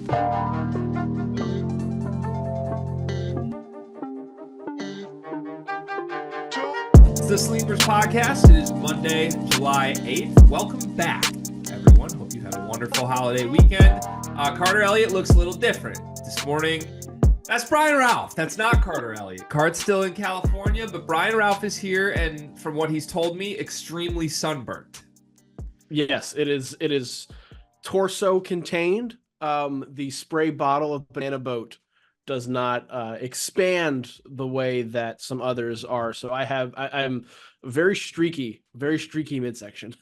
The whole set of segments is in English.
The Sleepers Podcast. It is Monday, July 8th. Welcome back, everyone. Hope you had a wonderful holiday weekend. Carter Elliott looks a little different this morning. That's Brian Ralph. That's not Carter Elliott. Cart's still in California, but Brian Ralph is here, and from what he's told me, extremely sunburnt. Yes, it is torso contained. The spray bottle of Banana Boat does not expand the way that some others are. So I'm very streaky midsection.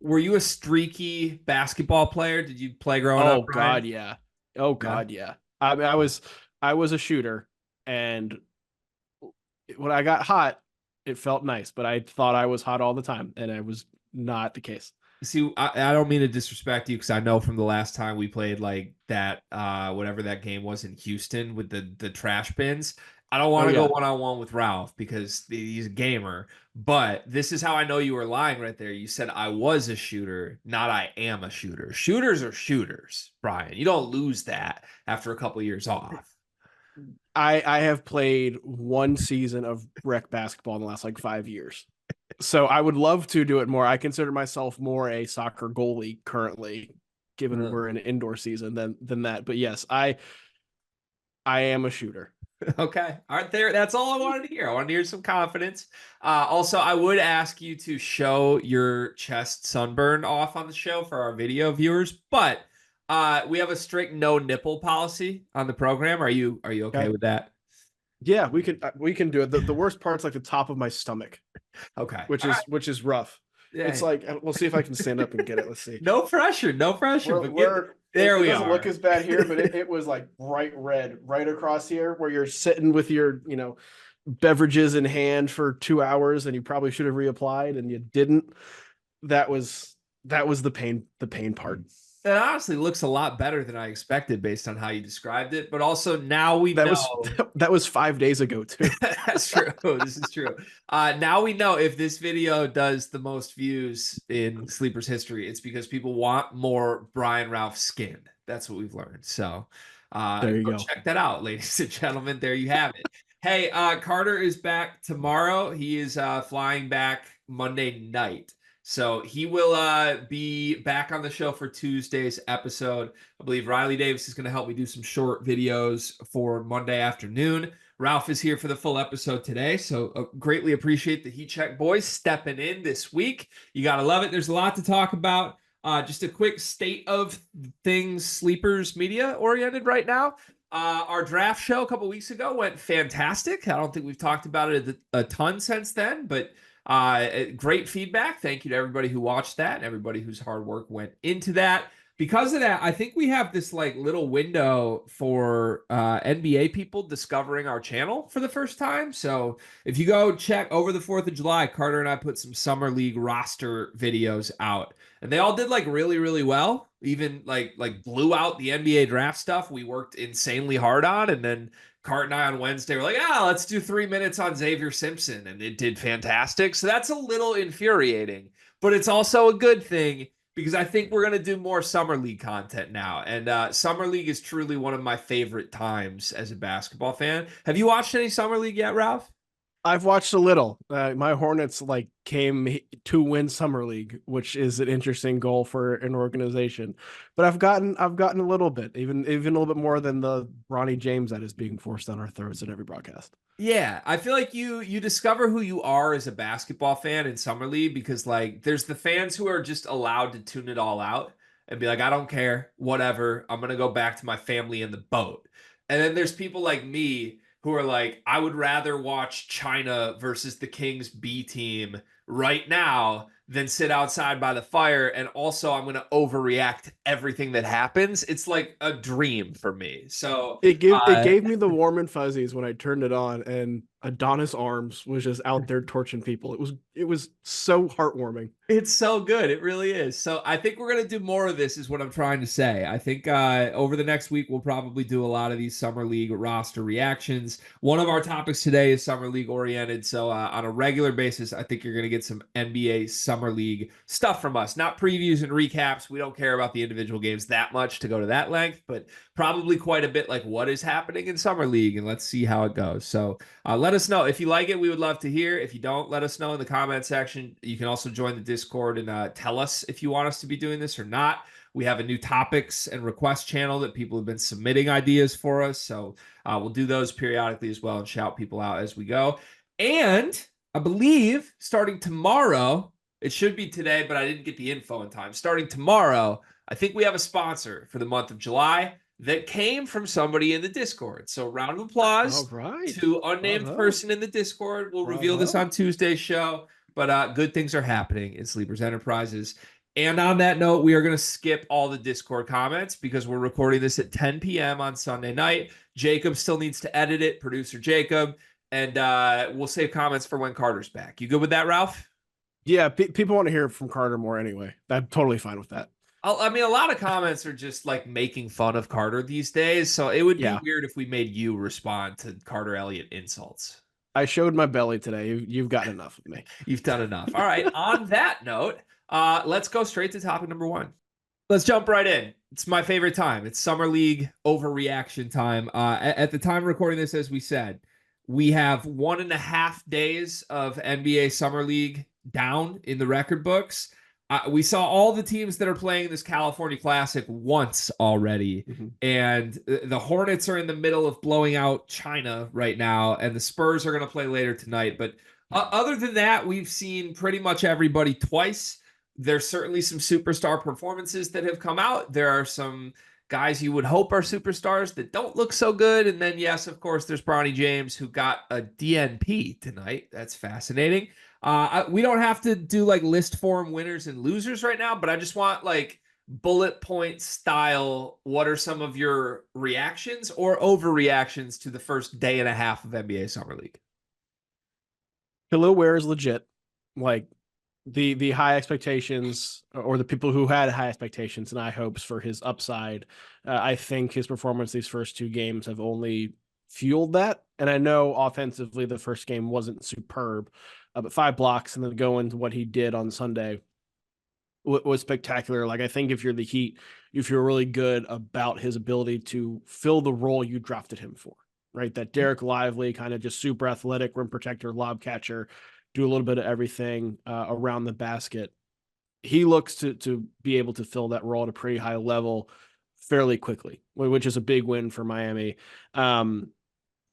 Were you a streaky basketball player? Did you play growing up? Oh God, yeah. Oh God, yeah. I mean, I was a shooter, and when I got hot, it felt nice, but I thought I was hot all the time, and it was not the case. See, I don't mean to disrespect you, because I know from the last time we played like that, whatever that game was in Houston with the trash bins, I don't want to go one-on-one with Ralph because he's a gamer. But this is how I know you were lying right there. You said I was a shooter, not I am a shooter. Shooters are shooters, Brian. You don't lose that after a couple years off. I have played one season of rec basketball in the last like 5 years. So I would love to do it more. I consider myself more a soccer goalie currently, given we're in an indoor season than that. But yes, I am a shooter. Okay. All right, there. That's all I wanted to hear. I wanted to hear some confidence. Also, I would ask you to show your chest sunburn off on the show for our video viewers, but we have a strict no nipple policy on the program. Are you okay with that? Yeah, we can do it. The worst part's like the top of my stomach. Okay. Which is rough. Yeah. It's like, we'll see if I can stand up and get it. Let's see. No pressure. There we are. It doesn't look as bad here, but it was like bright red right across here where you're sitting with your, beverages in hand for 2 hours, and you probably should have reapplied and you didn't. That was the pain part. It honestly looks a lot better than I expected based on how you described it. But also now we know that was 5 days ago too. That's true. This is true. Now we know if this video does the most views in Sleepers history, it's because people want more Brian Ralph skin. That's what we've learned. So there you go. Check that out, ladies and gentlemen. There you have it. Hey, Carter is back tomorrow. He is flying back Monday night. So he will be back on the show for Tuesday's episode. I believe Riley Davis is going to help me do some short videos for Monday afternoon. Ralph is here for the full episode today, so greatly appreciate the Heat Check boys stepping in this week. You got to love it. There's a lot to talk about. Just a quick state of things, Sleepers media oriented right now. Our draft show a couple weeks ago went fantastic. I don't think we've talked about it a ton since then, but great feedback. Thank you to everybody who watched that and everybody whose hard work went into that. Because of that, I think we have this like little window for NBA people discovering our channel for the first time. So if you go check over the 4th of July, Carter and I put some Summer League roster videos out, and they all did like really, really well. Even like blew out the NBA draft stuff we worked insanely hard on. And then Cart and I on Wednesday were like, let's do 3 minutes on Xavier Simpson. And it did fantastic. So that's a little infuriating, but it's also a good thing because I think we're going to do more Summer League content now. And Summer League is truly one of my favorite times as a basketball fan. Have you watched any Summer League yet, Ralph? I've watched a little. My Hornets came to win Summer League, which is an interesting goal for an organization. But I've gotten a little bit, even a little bit more than the Ronnie James that is being forced on our throats at every broadcast. Yeah, I feel like you discover who you are as a basketball fan in Summer League because there's the fans who are just allowed to tune it all out and be like, I don't care, whatever. I'm gonna go back to my family in the boat. And then there's people like me who are like, I would rather watch China versus the Kings B team right now than sit outside by the fire. And also I'm going to overreact to everything that happens. It's like a dream for me. So it gave me the warm and fuzzies when I turned it on and Adonis Arms was just out there torching people. It was so heartwarming. It's so good. It really is. So I think we're going to do more of this is what I'm trying to say. I think over the next week, we'll probably do a lot of these Summer League roster reactions. One of our topics today is Summer League oriented. So on a regular basis, I think you're going to get some NBA Summer Summer League stuff from us. Not previews and recaps. We don't care about the individual games that much to go to that length, but probably quite a bit like what is happening in Summer League, and let's see how it goes. So let us know. If you like it, we would love to hear. If you don't, let us know in the comment section. You can also join the Discord and tell us if you want us to be doing this or not. We have a new topics and request channel that people have been submitting ideas for us. So we'll do those periodically as well and shout people out as we go. And I believe starting tomorrow, it should be today, but I didn't get the info in time. Starting tomorrow, I think we have a sponsor for the month of July that came from somebody in the Discord. So round of applause to unnamed person in the Discord. We'll reveal this on Tuesday's show, but good things are happening in Sleepers Enterprises. And on that note, we are going to skip all the Discord comments because we're recording this at 10 p.m. on Sunday night. Jacob still needs to edit it, producer Jacob, and we'll save comments for when Carter's back. You good with that, Ralph? Yeah, people want to hear from Carter more anyway. I'm totally fine with that. I mean, a lot of comments are just like making fun of Carter these days, so it would be weird if we made you respond to Carter Elliott insults. I showed my belly today. You've gotten enough of me. You've done enough. All right, on that note, let's go straight to topic number 1. Let's jump right in. It's my favorite time. It's Summer League overreaction time. At the time of recording this, as we said, we have 1.5 days of NBA Summer League down in the record books. We saw all the teams that are playing this California Classic once already. And the Hornets are in the middle of blowing out China right now, and the Spurs are going to play later tonight. But other than that, we've seen pretty much everybody twice. There's certainly some superstar performances that have come out. There are some guys you would hope are superstars that don't look so good. And then, yes, of course, there's Bronny James, who got a DNP tonight. That's fascinating. We don't have to do like list form winners and losers right now, but I just want like bullet point style. What are some of your reactions or overreactions to the first day and a half of NBA Summer League? Kel'el Ware is legit. Like the high expectations, or the people who had high expectations and high hopes for his upside, I think his performance these first 2 games have only fueled that. And I know offensively the first game wasn't superb, but 5 blocks and then go into what he did on Sunday was spectacular. Like, I think if you're the Heat, you feel really good about his ability to fill the role you drafted him for, right? That Derek Lively kind of just super athletic, rim protector, lob catcher, do a little bit of everything around the basket. He looks to be able to fill that role at a pretty high level fairly quickly, which is a big win for Miami. And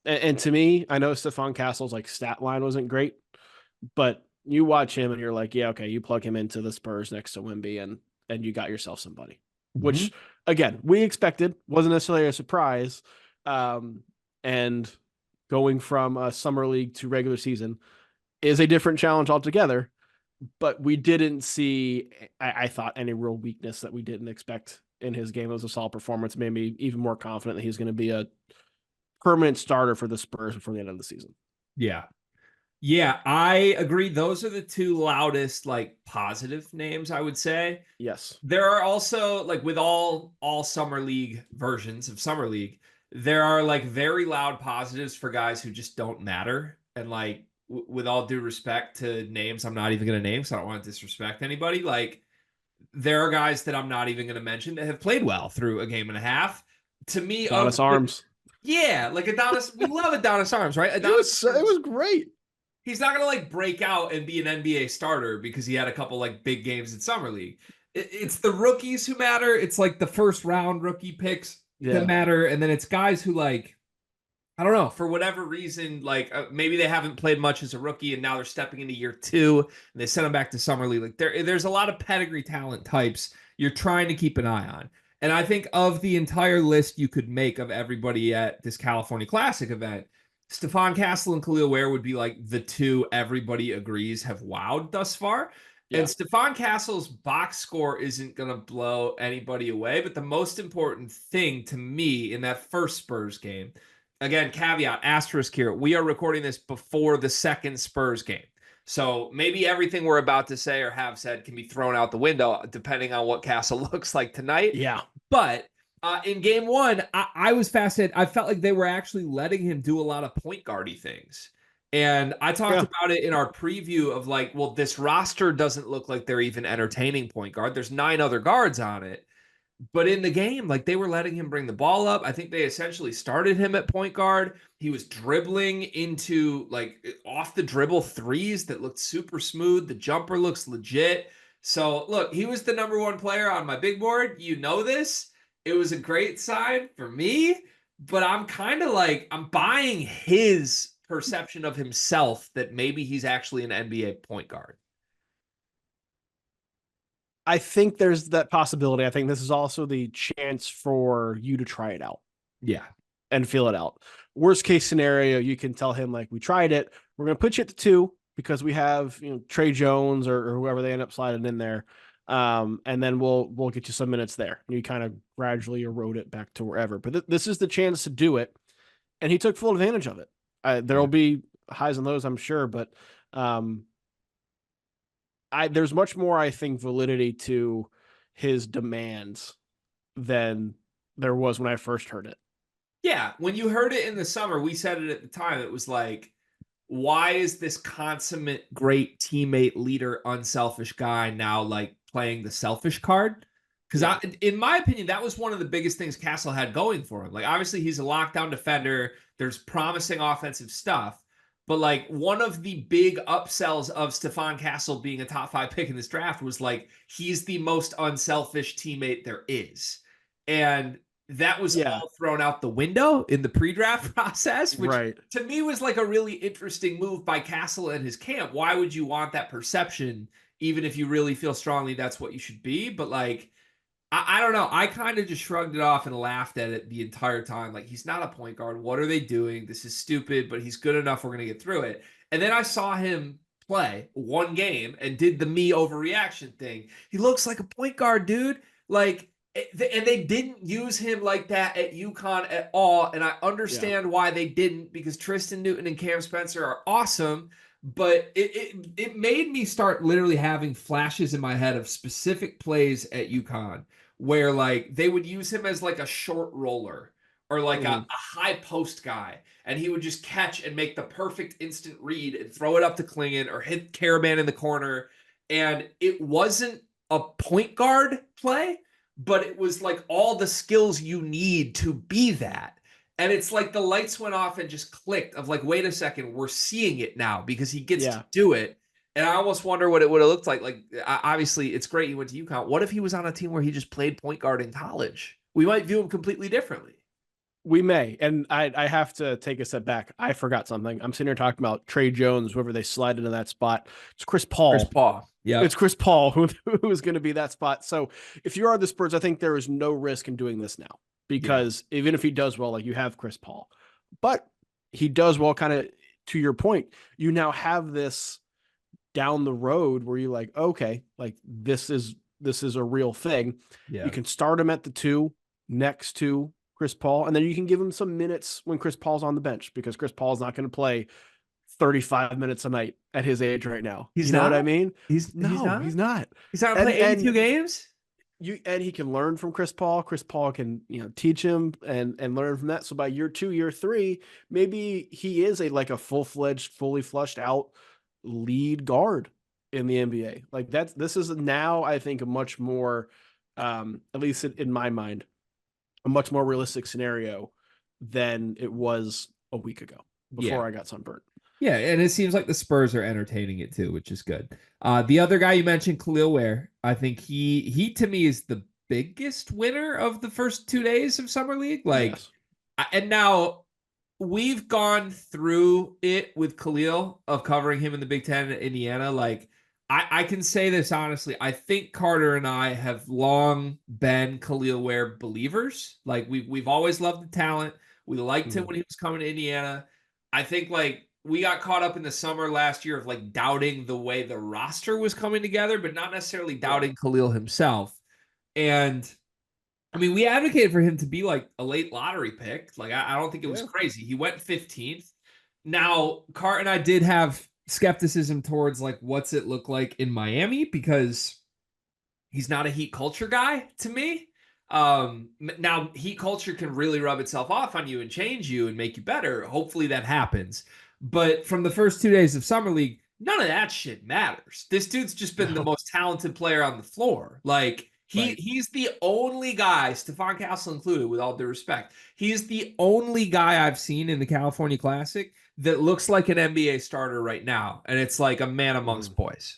to me, I know Stephon Castle's like stat line wasn't great, but you watch him and you're like, yeah, okay, you plug him into the Spurs next to Wemby and you got yourself somebody, which again, we expected, wasn't necessarily a surprise. And going from a summer league to regular season is a different challenge altogether, but we didn't see, I thought, any real weakness that we didn't expect in his game. It was a solid performance, made me even more confident that he's going to be a permanent starter for the Spurs before the end of the season. Yeah, I agree. Those are the 2 loudest, like, positive names, I would say. Yes. There are also, like, with all Summer League versions of Summer League, there are, like, very loud positives for guys who just don't matter. And, like, with all due respect to names I'm not even going to name, so I don't want to disrespect anybody, like, there are guys that I'm not even going to mention that have played well through a game and a half. To me, Adonis Arms. Yeah, like Adonis. We love Adonis Arms, right? It was great. He's not gonna like break out and be an NBA starter because he had a couple like big games in Summer League. It's the rookies who matter. It's like the first round rookie picks that matter, and then it's guys who, like, I don't know, for whatever reason, like maybe they haven't played much as a rookie and now they're stepping into year 2 and they send them back to Summer League. Like there's a lot of pedigree talent types you're trying to keep an eye on. And I think of the entire list you could make of everybody at this California Classic event, Stephon Castle and Kel'el Ware would be like the 2 everybody agrees have wowed thus far. Yeah. And Stephon Castle's box score isn't going to blow anybody away. But the most important thing to me in that first Spurs game, again, caveat, asterisk here, we are recording this before the second Spurs game. So maybe everything we're about to say or have said can be thrown out the window depending on what Castle looks like tonight. Yeah. But in game 1, I was fascinated. I felt like they were actually letting him do a lot of point guardy things. And I talked Yeah. about it in our preview of like, well, this roster doesn't look like they're even entertaining point guard. There's 9 other guards on it. But in the game, like they were letting him bring the ball up. I think they essentially started him at point guard. He was dribbling into like off the dribble threes that looked super smooth. The jumper looks legit. So look, he was the number 1 player on my big board. You know this. It was a great sign for me, but I'm kind of like, I'm buying his perception of himself that maybe he's actually an NBA point guard. I think there's that possibility. I think this is also the chance for you to try it out Yeah. and feel it out. Worst case scenario, you can tell him like, we tried it. We're going to put you at the 2 because we have, Trey Jones or whoever they end up sliding in there. And then we'll get you some minutes there. And you kind of gradually erode it back to wherever. But this is the chance to do it, and he took full advantage of it. There'll be highs and lows, I'm sure, but there's much more, I think, validity to his demands than there was when I first heard it. Yeah, when you heard it in the summer, we said it at the time. It was like, why is this consummate, great teammate, leader, unselfish guy now like playing the selfish card? Because in my opinion, that was one of the biggest things Castle had going for him. Like, obviously, he's a lockdown defender. There's promising offensive stuff. But like one of the big upsells of Stephon Castle being a top 5 pick in this draft was like, he's the most unselfish teammate there is. And that was all thrown out the window in the pre-draft process, which to me was like a really interesting move by Castle and his camp. Why would you want that perception, even if you really feel strongly that's what you should be? But like, I don't know. I kind of just shrugged it off and laughed at it the entire time. Like, he's not a point guard. What are they doing? This is stupid, but he's good enough. We're going to get through it. And then I saw him play 1 game and did the me overreaction thing. He looks like a point guard, dude. Like, and they didn't use him like that at UConn at all. And I understand why they didn't, because Tristan Newton and Cam Spencer are awesome. But it made me start literally having flashes in my head of specific plays at UConn where like they would use him as like a short roller or like a high post guy, and he would just catch and make the perfect instant read and throw it up to Klingon or hit Caravan in the corner. And it wasn't a point guard play, but it was like all the skills you need to be that. And it's like the lights went off and just clicked of like, wait a second, we're seeing it now because he gets to do it. And I almost wonder what it would have looked like. Like, obviously, it's great he went to UConn. What if he was on a team where he just played point guard in college? We might view him completely differently. We may. And I have to take a step back. I forgot something. I'm sitting here talking about Trey Jones, whoever they slide into that spot. It's Chris Paul. Chris Paul. Yeah. It's Chris Paul who is going to be that spot. So if you are the Spurs, I think there is no risk in doing this now, because even if he does well, like, you have Chris Paul, but he does well, kind of to your point, you now have this down the road where you're like, okay, like this is a real thing. You can start him at the 2 next to Chris Paul, and then you can give him some minutes when Chris Paul's on the bench, because Chris Paul's not going to play 35 minutes a night at his age right now. You know what I mean? He's not. He's not playing 82 games. And he can learn from Chris Paul. Chris Paul can, teach him and learn from that. So by year 2, year 3, maybe he is a full-fledged, fully flushed out lead guard in the NBA. Like this is now, I think, a much more, at least in my mind, a much more realistic scenario than it was a week ago before I got sunburnt. Yeah, and it seems like the Spurs are entertaining it too, which is good. The other guy you mentioned, kel'el Ware, I think he to me is the biggest winner of the first 2 days of Summer League. Like, and now we've gone through it with kel'el of covering him in the Big Ten in Indiana. Like, I can say this honestly. I think Carter and I have long been kel'el Ware believers. Like, we've always loved the talent. We liked him when he was coming to Indiana. I think like we got caught up in the summer last year of like doubting the way the roster was coming together, but not necessarily doubting kel'el himself. And I mean, we advocated for him to be like a late lottery pick. Like, I don't think it was crazy. He went 15th. Now, Cart and I did have skepticism towards like, what's it look like in Miami? Because he's not a Heat culture guy to me. Now, Heat culture can really rub itself off on you and change you and make you better. Hopefully that happens. But from the first 2 days of summer league, none of that shit matters. This dude's just been the No. most talented player on the floor. Like Right. he's the only guy, Stephon Castle included, with all due respect, he's the only guy I've seen in the California Classic that looks like an NBA starter right now, and it's like a man amongst boys.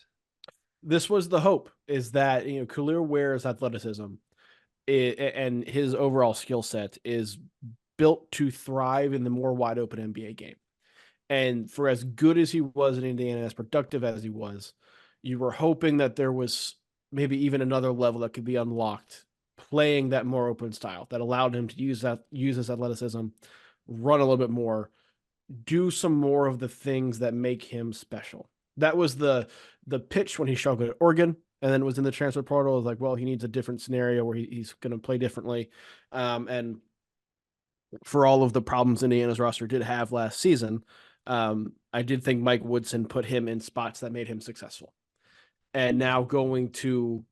This was the hope, is that, Kel'el Ware's athleticism and his overall skill set is built to thrive in the more wide open NBA game. And for as good as he was in Indiana, as productive as he was, you were hoping that there was maybe even another level that could be unlocked playing that more open style that allowed him to use his athleticism, run a little bit more, do some more of the things that make him special. That was the pitch when he struggled at Oregon, and then was in the transfer portal. It was like, well, he needs a different scenario where he's going to play differently. And for all of the problems Indiana's roster did have last season, I did think Mike Woodson put him in spots that made him successful. And now going to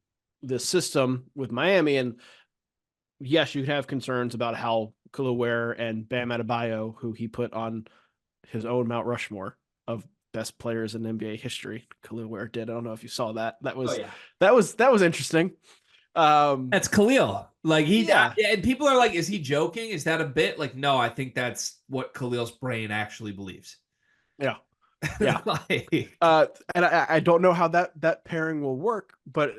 the system with Miami, and yes, you have concerns about how Kel'el Ware and Bam Adebayo, who he put on his own Mount Rushmore of best players in NBA history, Kel'el Ware did. I don't know if you saw that. That was interesting. That's Khalil. Like Yeah. and people are like, is he joking? Is that a bit? Like, no, I think that's what Khalil's brain actually believes. Yeah. Yeah. Like, and I don't know how that pairing will work, but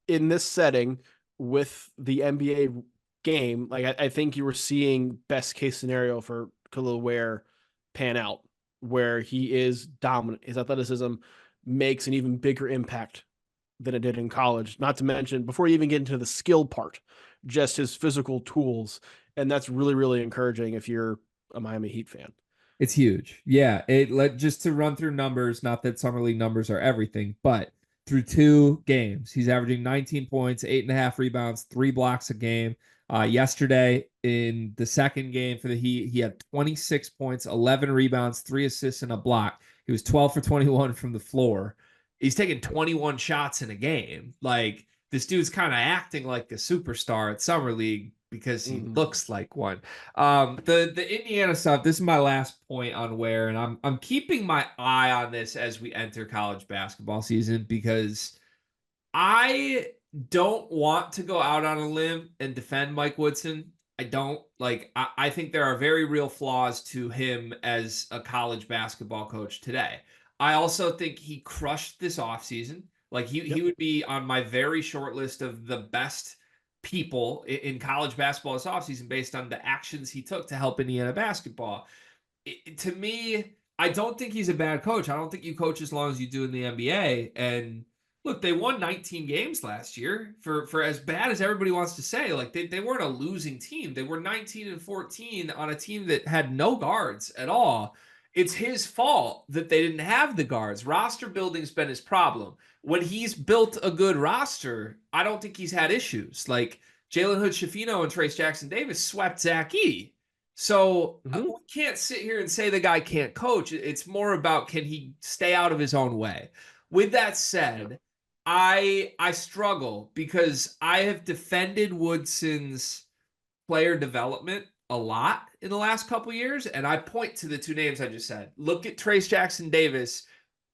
in this setting with the NBA game, like I think you were seeing best case scenario for Kel'el Ware pan out, where he is dominant. His athleticism makes an even bigger impact than it did in college. Not to mention, before you even get into the skill part, just his physical tools. And that's really, really encouraging if you're a Miami Heat fan. it's huge. Yeah. Just to run through numbers, not that summer league numbers are everything, but through 2 games, he's averaging 19 points, 8.5 rebounds, 3 blocks a game. Yesterday in the second game for the Heat, he had 26 points, 11 rebounds, 3 assists, and a block. He was 12 for 21 from the floor. He's taking 21 shots in a game. Like, this dude's kind of acting like a superstar at summer league because he looks like one. The Indiana stuff, this is my last point on Ware, and I'm keeping my eye on this as we enter college basketball season, because I don't want to go out on a limb and defend Mike Woodson. I don't. Like, I think there are very real flaws to him as a college basketball coach today. I also think he crushed this offseason. Like, he would be on my very short list of the best people in college basketball this offseason based on the actions he took to help Indiana basketball. To me, I don't think he's a bad coach. I don't think you coach as long as you do in the NBA. And look, they won 19 games last year. For as bad as everybody wants to say, like, they weren't a losing team. They were 19-14 on a team that had no guards at all. It's his fault that they didn't have the guards. Roster building's been his problem. When he's built a good roster, I don't think he's had issues. Like, Jalen Hood-Schifino and Trayce Jackson-Davis swept Zach Edey. So we can't sit here and say the guy can't coach. It's more about, can he stay out of his own way? With that said, I struggle because I have defended Woodson's player development a lot in the last couple years, and I point to the 2 names I just said. Look at Trayce Jackson-Davis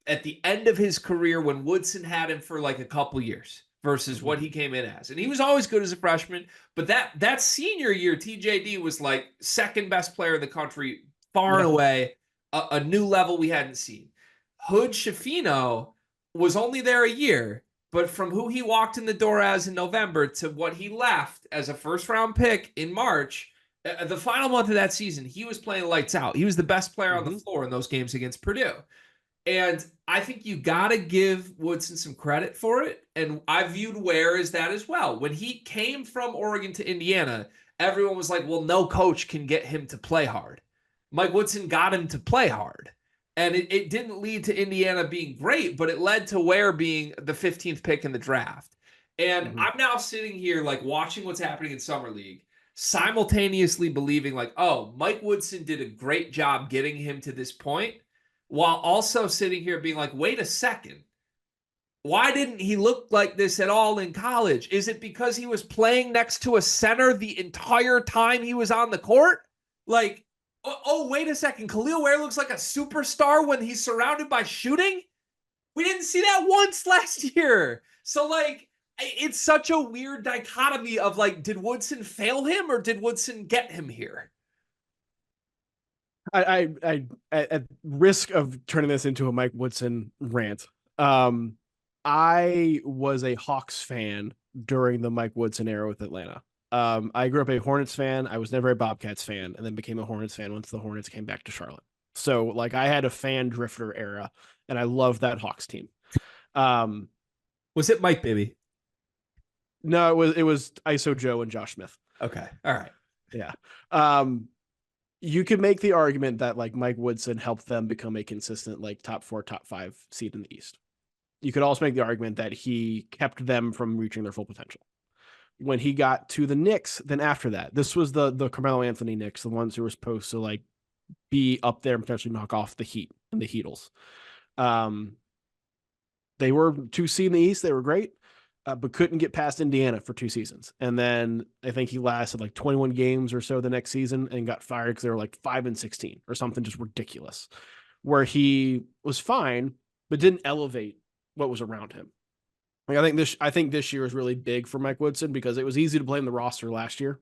at the end of his career when Woodson had him for like a couple years versus what he came in as. And he was always good as a freshman, but that senior year, TJD was like second best player in the country, far and away, a new level we hadn't seen. Hood-Schifino was only there a year, but from who he walked in the door as in November to what he left as a first-round pick in March, the final month of that season, he was playing lights out. He was the best player on the floor in those games against Purdue. And I think you got to give Woodson some credit for it. And I viewed Ware as that as well. When he came from Oregon to Indiana, everyone was like, well, no coach can get him to play hard. Mike Woodson got him to play hard. And it didn't lead to Indiana being great, but it led to Ware being the 15th pick in the draft. And I'm now sitting here, like, watching what's happening in Summer League, simultaneously believing, like, oh, Mike Woodson did a great job getting him to this point, while also sitting here being like, wait a second. Why didn't he look like this at all in college? Is it because he was playing next to a center the entire time he was on the court? Like, Oh, wait a second. Kel'el Ware looks like a superstar when he's surrounded by shooting. We didn't see that once last year. So, like, it's such a weird dichotomy of, like, did Woodson fail him or did Woodson get him here? I at risk of turning this into a Mike Woodson rant, I was a Hawks fan during the Mike Woodson era with Atlanta. I grew up a Hornets fan. I was never a Bobcats fan, and then became a Hornets fan once the Hornets came back to Charlotte. So, like, I had a fan drifter era, and I loved that Hawks team. Um, Was it Mike, baby? no, it was ISO Joe and Josh Smith. Okay. All right. Yeah. Um, you could make the argument that like Mike Woodson helped them become a consistent like top 4, top 5 seed in the East. You could also make the argument that he kept them from reaching their full potential. When he got to the Knicks, then after that, this was the Carmelo Anthony Knicks, the ones who were supposed to like be up there and potentially knock off the Heat and the Heatles. They were 2 seed in the East. They were great, but couldn't get past Indiana for 2 seasons. And then I think he lasted like 21 games or so the next season and got fired because they were like 5-16 or something just ridiculous, where he was fine, but didn't elevate what was around him. Like I think this year is really big for Mike Woodson because it was easy to blame the roster last year.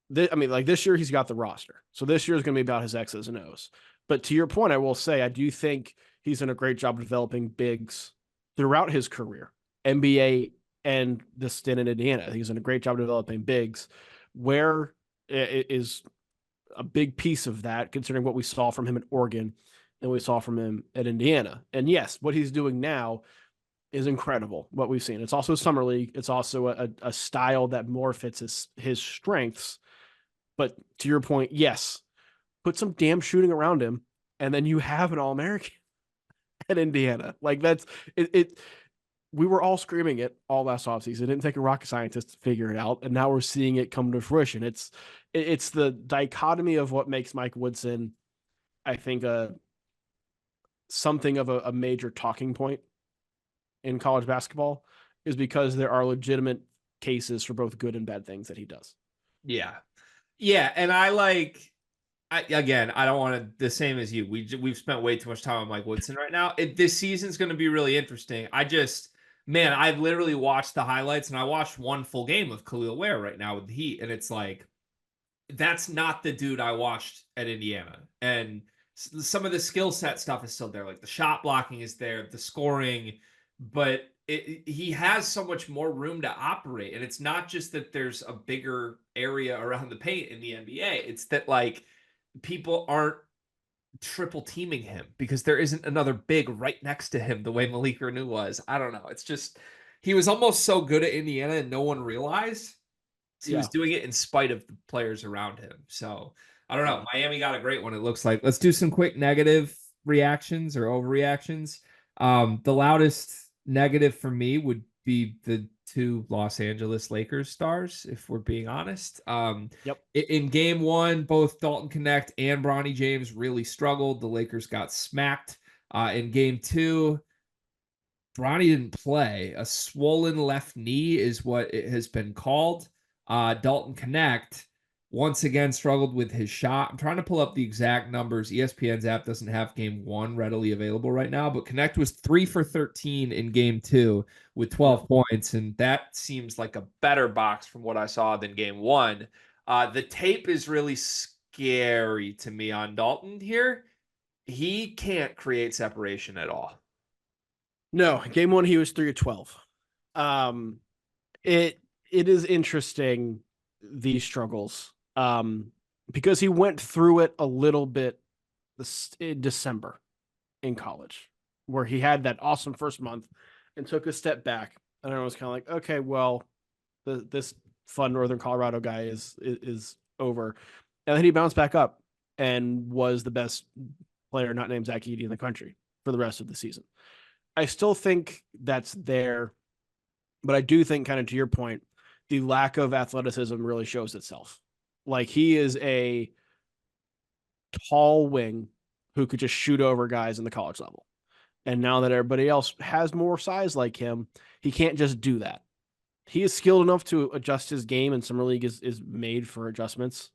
This year he's got the roster. So this year is going to be about his X's and O's. But to your point, I will say, I do think he's done a great job of developing bigs throughout his career, NBA and the stint in Indiana. He's done a great job of developing bigs, where it is a big piece of that, considering what we saw from him at Oregon and we saw from him at Indiana. And yes, what he's doing now is incredible, what we've seen. It's also summer league. It's also a style that more fits his strengths. But to your point, yes, put some damn shooting around him, and then you have an All-American at Indiana. Like that's it. We were all screaming it all last offseason. It didn't take a rocket scientist to figure it out, and now we're seeing it come to fruition. It's the dichotomy of what makes Mike Woodson, I think, something of a major talking point in college basketball, is because there are legitimate cases for both good and bad things that he does. Yeah. Yeah. And I don't want to, the same as you. We've spent way too much time on Mike Woodson right now. This season's going to be really interesting. I've literally watched the highlights, and I watched one full game of Kel'el Ware right now with the Heat, and it's like, that's not the dude I watched at Indiana. And some of the skill set stuff is still there. Like the shot blocking is there, the scoring, but he has so much more room to operate. And it's not just that there's a bigger area around the paint in the NBA. It's that like people aren't triple teaming him because there isn't another big right next to him the way Malik Renew was. I don't know. It's just, he was almost so good at Indiana and no one realized. So he was doing it in spite of the players around him. So I don't know. Miami got a great one, it looks like. Let's do some quick negative reactions or overreactions. The loudest negative for me would be the 2 Los Angeles Lakers stars, if we're being honest. In game 1, both Dalton Connect and Bronny James really struggled. The Lakers got smacked. In game 2, Bronny didn't play. A swollen left knee is what it has been called. Dalton Connect once again struggled with his shot. I'm trying to pull up the exact numbers. ESPN's app doesn't have game 1 readily available right now, but Connect was 3 for 13 in game 2 with 12 points, and that seems like a better box from what I saw than game 1. The tape is really scary to me on Dalton here. He can't create separation at all. No, game 1 he was 3 of 12. It is interesting, these struggles, because he went through it a little bit in December in college, where he had that awesome first month and took a step back. And I was kind of like, okay, well, this fun Northern Colorado guy is over. And then he bounced back up and was the best player not named Zach Edey in the country for the rest of the season. I still think that's there, but I do think, kind of to your point, the lack of athleticism really shows itself. Like, he is a tall wing who could just shoot over guys in the college level. And now that everybody else has more size like him, he can't just do that. He is skilled enough to adjust his game, and summer league is made for adjustments.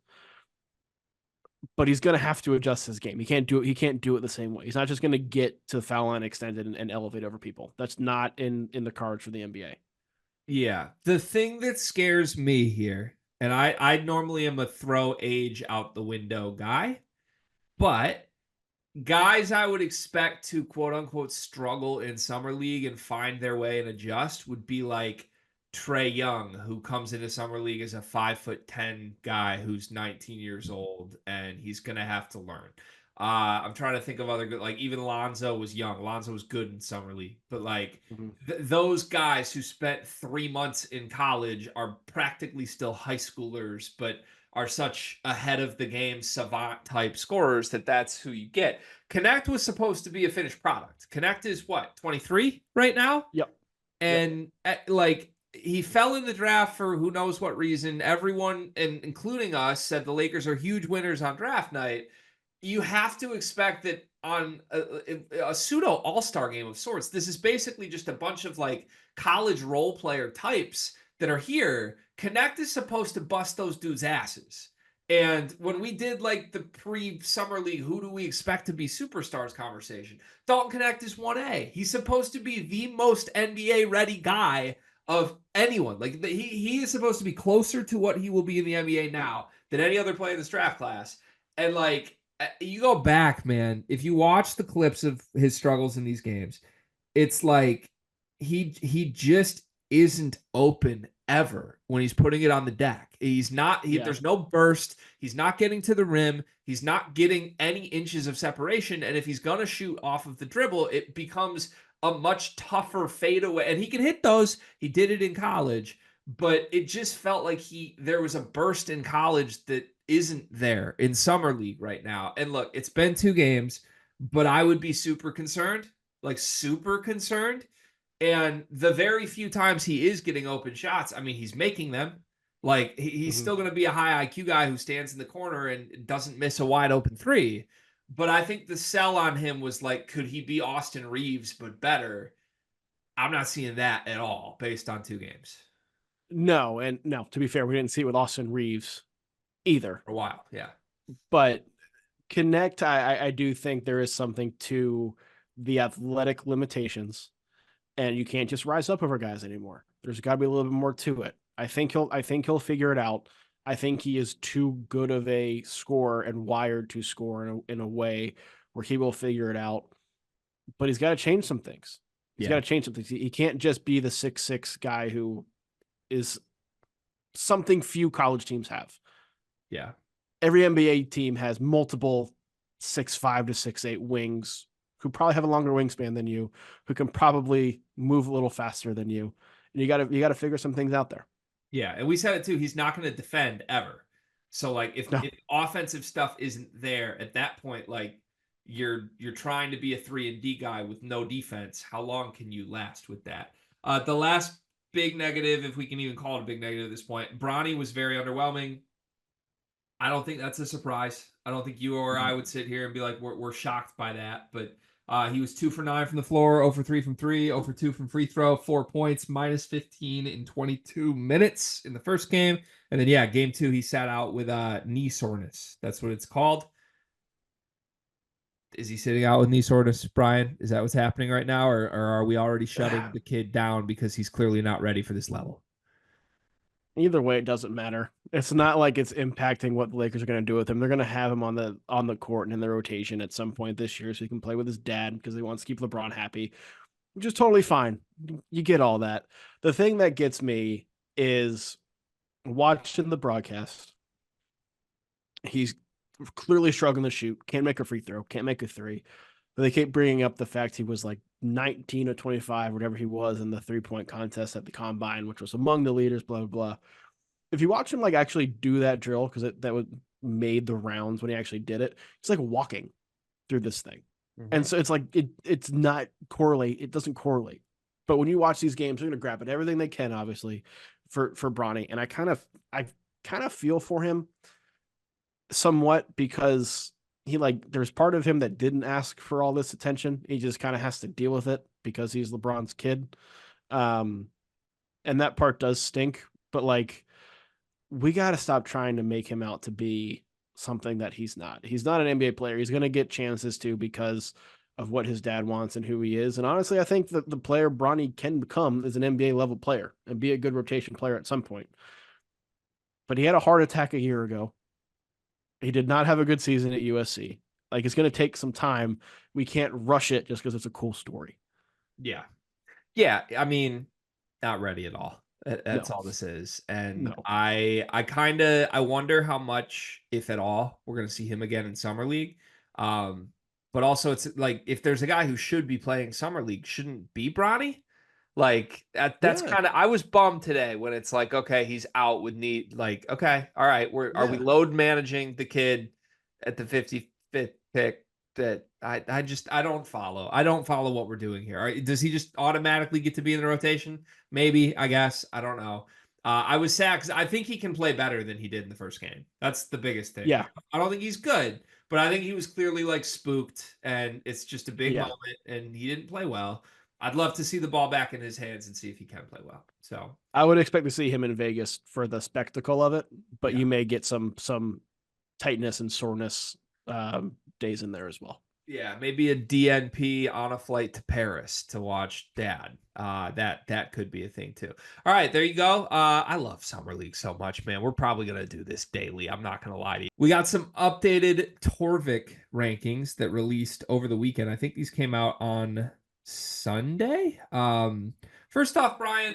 but he's going to have to adjust his game. He can't do it. He can't do it the same way. He's not just going to get to the foul line extended and elevate over people. That's not in the cards for the NBA. Yeah. The thing that scares me here, and I normally am a throw age out the window guy, but guys I would expect to quote unquote struggle in summer league and find their way and adjust would be like Trey Young, who comes into summer league as a 5'10" guy who's 19 years old and he's gonna have to learn. I'm trying to think of other good, like even Lonzo was young. Lonzo was good in summer league, but like those guys who spent 3 months in college are practically still high schoolers, but are such ahead of the game savant type scorers that's who you get. Connect was supposed to be a finished product. Connect is what, 23 right now? Yep. And like he fell in the draft for who knows what reason. Everyone, and including us, said the Lakers are huge winners on draft night. You have to expect that on a pseudo all-star game of sorts, this is basically just a bunch of like college role player types that are here. Connect is supposed to bust those dudes' asses. And when we did like the pre-summer league, who do we expect to be superstars conversation? Dalton Connect is 1A. He's supposed to be the most NBA ready guy of anyone. Like he is supposed to be closer to what he will be in the NBA now than any other player in this draft class. And like you go back, man, if you watch the clips of his struggles in these games, it's like he just isn't open ever when he's putting it on the deck. He's not there's no burst, he's not getting to the rim, he's not getting any inches of separation, and if he's going to shoot off of the dribble, it becomes a much tougher fadeaway. And he can hit those. He did it in college, but it just felt like there was a burst in college that isn't there in summer league right now. And look, it's been 2 games, but I would be super concerned, like super concerned. And the very few times he is getting open shots, I mean, he's making them. Like he's still going to be a high IQ guy who stands in the corner and doesn't miss a wide open three. But I think the sell on him was like, could he be Austin Reeves but better? I'm not seeing that at all based on 2 games. No, and no, to be fair, we didn't see it with Austin Reeves either. For a while, yeah. But Connect, I do think there is something to the athletic limitations, and you can't just rise up over guys anymore. There's got to be a little bit more to it. I think he'll figure it out. I think he is too good of a scorer and wired to score in a way where he will figure it out. But he's got to change some things. He's got to change some things. He can't just be the 6'6" guy who is something few college teams have. Yeah. Every NBA team has multiple 6'5" to 6'8" wings who probably have a longer wingspan than you, who can probably move a little faster than you. And you gotta figure some things out there. Yeah, and we said it too. He's not going to defend ever. So like if offensive stuff isn't there at that point, like you're trying to be a 3-and-D guy with no defense. How long can you last with that? The last big negative, if we can even call it a big negative at this point, Bronny was very underwhelming. I don't think that's a surprise. I don't think you or I would sit here and be like, we're shocked by that. But he was 2 for 9 from the floor, 0 for 3 from 3, 0 for 2 from free throw, 4 points, minus 15 in 22 minutes in the first game. And then, yeah, game 2, he sat out with knee soreness. That's what it's called. Is he sitting out with knee soreness, Brian? Is that what's happening right now? Or are we already shutting the kid down because he's clearly not ready for this level? Either way, it doesn't matter. It's not like it's impacting what the Lakers are going to do with him. They're going to have him on the court and in the rotation at some point this year so he can play with his dad because he wants to keep LeBron happy, which is totally fine. You get all that. The thing that gets me is watching the broadcast. He's clearly struggling to shoot. Can't make a free throw. Can't make a three. But they keep bringing up the fact he was like 19 or 25, whatever he was in the 3-point contest at the combine, which was among the leaders, blah, blah, blah. If you watch him like actually do that drill, because that made the rounds when he actually did it, it's like walking through this thing. Mm-hmm. And so it's like, it's not correlate. It doesn't correlate. But when you watch these games, they're going to grab at everything they can, obviously, for Bronny. And I kind of feel for him somewhat because there's part of him that didn't ask for all this attention. He just kind of has to deal with it because he's LeBron's kid. And that part does stink, but like, we got to stop trying to make him out to be something that he's not. He's not an NBA player. He's going to get chances to because of what his dad wants and who he is. And honestly, I think that the player Bronny can become is an NBA level player and be a good rotation player at some point. But he had a heart attack a year ago. He did not have a good season at USC. Like, it's going to take some time. We can't rush it just because it's a cool story. Yeah. Yeah. I mean, not ready at all. That's No. all this is. And No. I wonder how much, if at all, we're going to see him again in Summer League. But also it's like, if there's a guy who should be playing Summer League, shouldn't be Bronny. Like that's Yeah. kind of, I was bummed today when it's like, okay, he's out with knee. Like, okay, all right, are we load managing the kid at the 55th pick? That I don't follow. I don't follow what we're doing here. Does he just automatically get to be in the rotation? Maybe, I guess. I don't know. I was sad because I think he can play better than he did in the first game. That's the biggest thing. Yeah. I don't think he's good, but I think he was clearly like spooked, and it's just a big Yeah. moment, and he didn't play well. I'd love to see the ball back in his hands and see if he can play well. So I would expect to see him in Vegas for the spectacle of it, but yeah. you may get some tightness and soreness days in there as well. Yeah, maybe a DNP on a flight to Paris to watch Dad. That could be a thing too. All right, there you go. I love Summer League so much, man. We're probably gonna do this daily. I'm not gonna lie to you. We got some updated Torvik rankings that released over the weekend. I think these came out on Sunday. First off, Brian,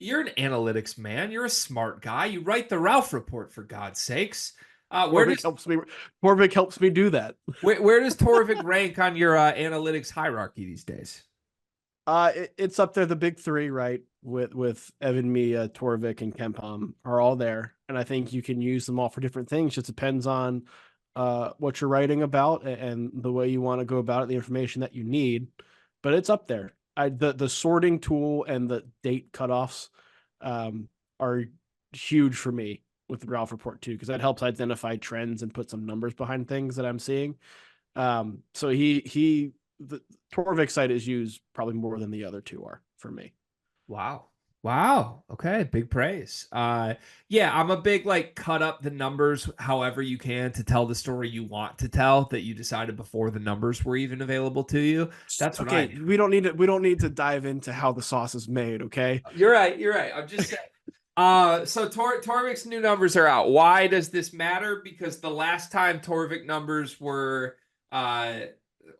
you're an analytics man. You're a smart guy. You write the Ralph report, for God's sakes. Torvik helps me do that. Where does Torvik rank on your analytics hierarchy these days? It's up there. The big three, right? With Evan, Mia, Torvik, and Kempom are all there, and I think you can use them all for different things. Just depends on what you're writing about and the way you want to go about it, the information that you need. But it's up there. The sorting tool and the date cutoffs are huge for me with the Ralph report too, because that helps identify trends and put some numbers behind things that I'm seeing. So the Torvik site is used probably more than the other two are for me. Wow. Okay, big praise. Yeah, I'm a big like cut up the numbers however you can to tell the story you want to tell that you decided before the numbers were even available to you. That's what okay. We don't need to dive into how the sauce is made. Okay. You're right. I'm just saying. So Torvik's new numbers are out. Why does this matter? Because the last time Torvik numbers were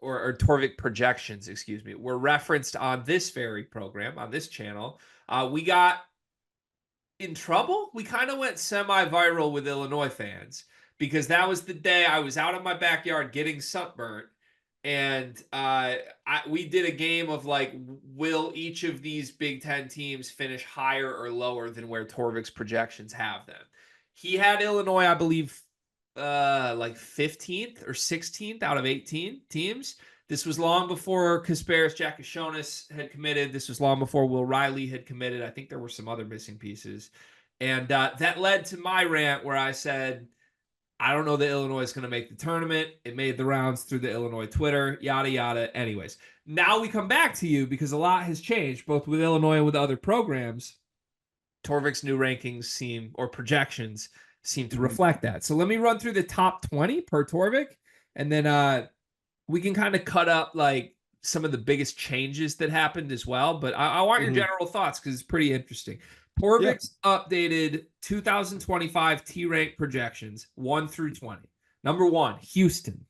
or Torvik projections, excuse me, were referenced on this very program, on this channel, we got in trouble. We kind of went semi-viral with Illinois fans because that was the day I was out in my backyard getting sunburnt. And we did a game of like, will each of these Big Ten teams finish higher or lower than where Torvik's projections have them? He had Illinois, I believe, like 15th or 16th out of 18 teams. This was long before Kasparis Jakashonis had committed. This was long before Will Riley had committed. I think there were some other missing pieces. And that led to my rant where I said, I don't know that Illinois is going to make the tournament. It made the rounds through the Illinois Twitter, yada, yada. Anyways, now we come back to you because a lot has changed, both with Illinois and with other programs. Torvik's new rankings projections seem to reflect that. So let me run through the top 20 per Torvik, and then we can kind of cut up like some of the biggest changes that happened as well. But I want your general thoughts because it's pretty interesting. Torvik's updated 2025 T-rank projections 1 through 20. Number 1, Houston.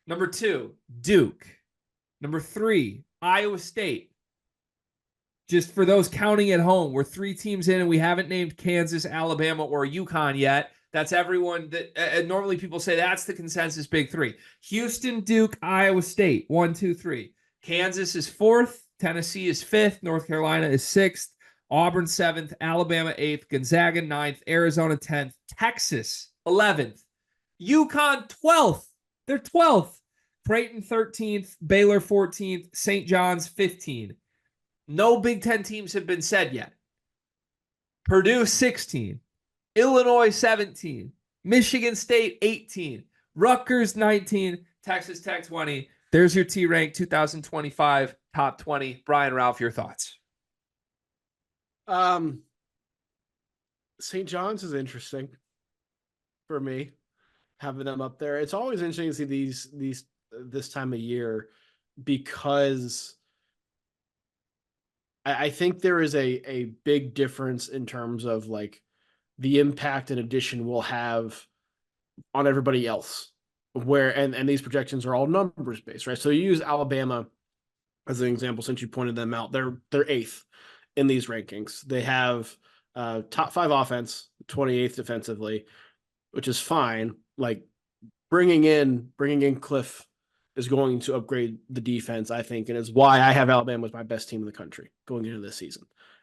Number 2, Duke. Number 3, Iowa State. Just for those counting at home, we're 3 teams in and we haven't named Kansas, Alabama, or UConn yet. That's everyone that normally people say that's the consensus big 3. Houston, Duke, Iowa State, 1, 2, 3. Kansas is 4th. Tennessee is 5th. North Carolina is 6th. Auburn 7th. Alabama 8th. Gonzaga 9th. Arizona 10th. Texas 11th. UConn 12th. They're 12th. Creighton 13th. Baylor 14th. St. John's 15th. No Big Ten teams have been said yet. Purdue 16. Illinois 17. Michigan State 18. Rutgers 19. Texas Tech 20. There's your T-Rank 2025 top 20. Brian, Ralph, your thoughts? St. John's is interesting. for me, having them up there. It's always interesting to see this time of year because I think there is a big difference in terms of like the impact an addition will have on everybody else. Where and these projections are all numbers based, right? So you use Alabama as an example, since you pointed them out. They're eighth in these rankings. They have top five offense, 28th defensively, which is fine. Like bringing Cliff is going to upgrade the defense, I think, and is why I have Alabama as my best team in the country going into this season.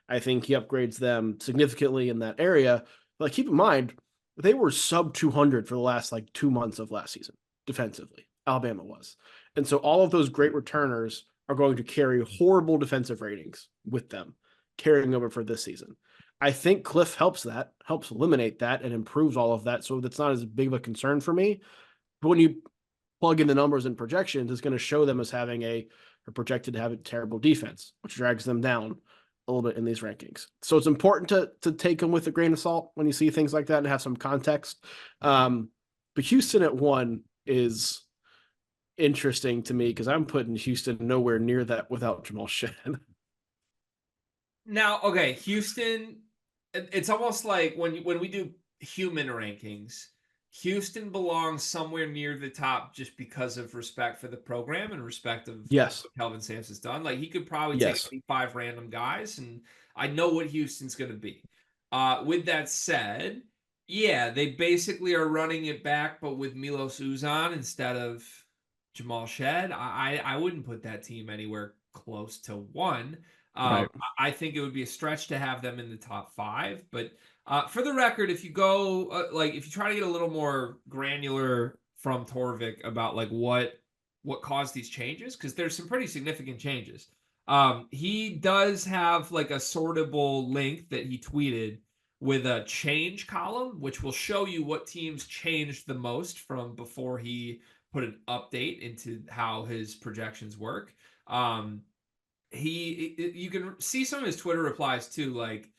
I think he upgrades them significantly in that area. But keep in mind, they were sub 200 for the last like 2 months of last season defensively. Alabama was. And so all of those great returners are going to carry horrible defensive ratings with them carrying over for this season. I think Cliff helps eliminate that and improves all of that. So that's not as big of a concern for me. But when you plug in the numbers and projections, it's going to show them as having a projected to have a terrible defense, which drags them down a little bit in these rankings. So it's important to take them with a grain of salt when you see things like that and have some context. But Houston at 1 is interesting to me because I'm putting Houston nowhere near that without Jamal Shed. Now, okay, Houston, it's almost like when we do human rankings, Houston belongs somewhere near the top just because of respect for the program and respect of Yes. what Kelvin Sampson has done. Like he could probably Yes. take 5 random guys, and I know what Houston's going to be. With that said, yeah, they basically are running it back, but with Milos Uzan instead of Jamal Shed. I wouldn't put that team anywhere close to 1. Right. I think it would be a stretch to have them in the top 5, but for the record, if you go if you try to get a little more granular from Torvik about like what caused these changes, because there's some pretty significant changes. He does have like a sortable link that he tweeted with a change column, which will show you what teams changed the most from before he put an update into how his projections work. You can see some of his Twitter replies too, like